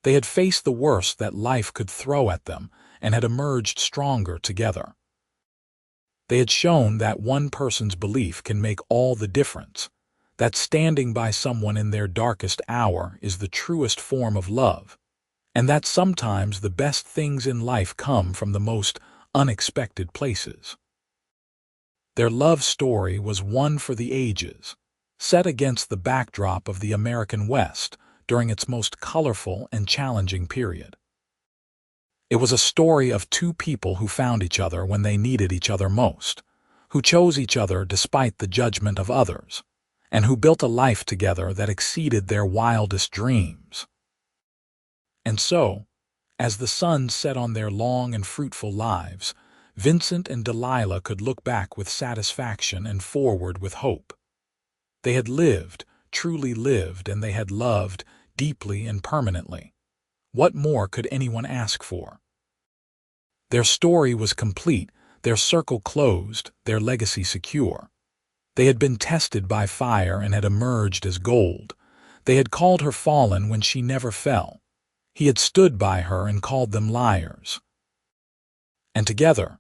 They had faced the worst that life could throw at them and had emerged stronger together. They had shown that one person's belief can make all the difference, that standing by someone in their darkest hour is the truest form of love, and that sometimes the best things in life come from the most unexpected places. Their love story was one for the ages, set against the backdrop of the American West during its most colorful and challenging period. It was a story of two people who found each other when they needed each other most, who chose each other despite the judgment of others, and who built a life together that exceeded their wildest dreams. And so, as the sun set on their long and fruitful lives, Vincent and Delilah could look back with satisfaction and forward with hope. They had lived, truly lived, and they had loved deeply and permanently. What more could anyone ask for? Their story was complete, their circle closed, their legacy secure. They had been tested by fire and had emerged as gold. They had called her fallen when she never fell. He had stood by her and called them liars. And together,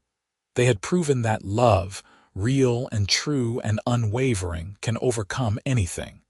they had proven that love, real and true and unwavering, can overcome anything.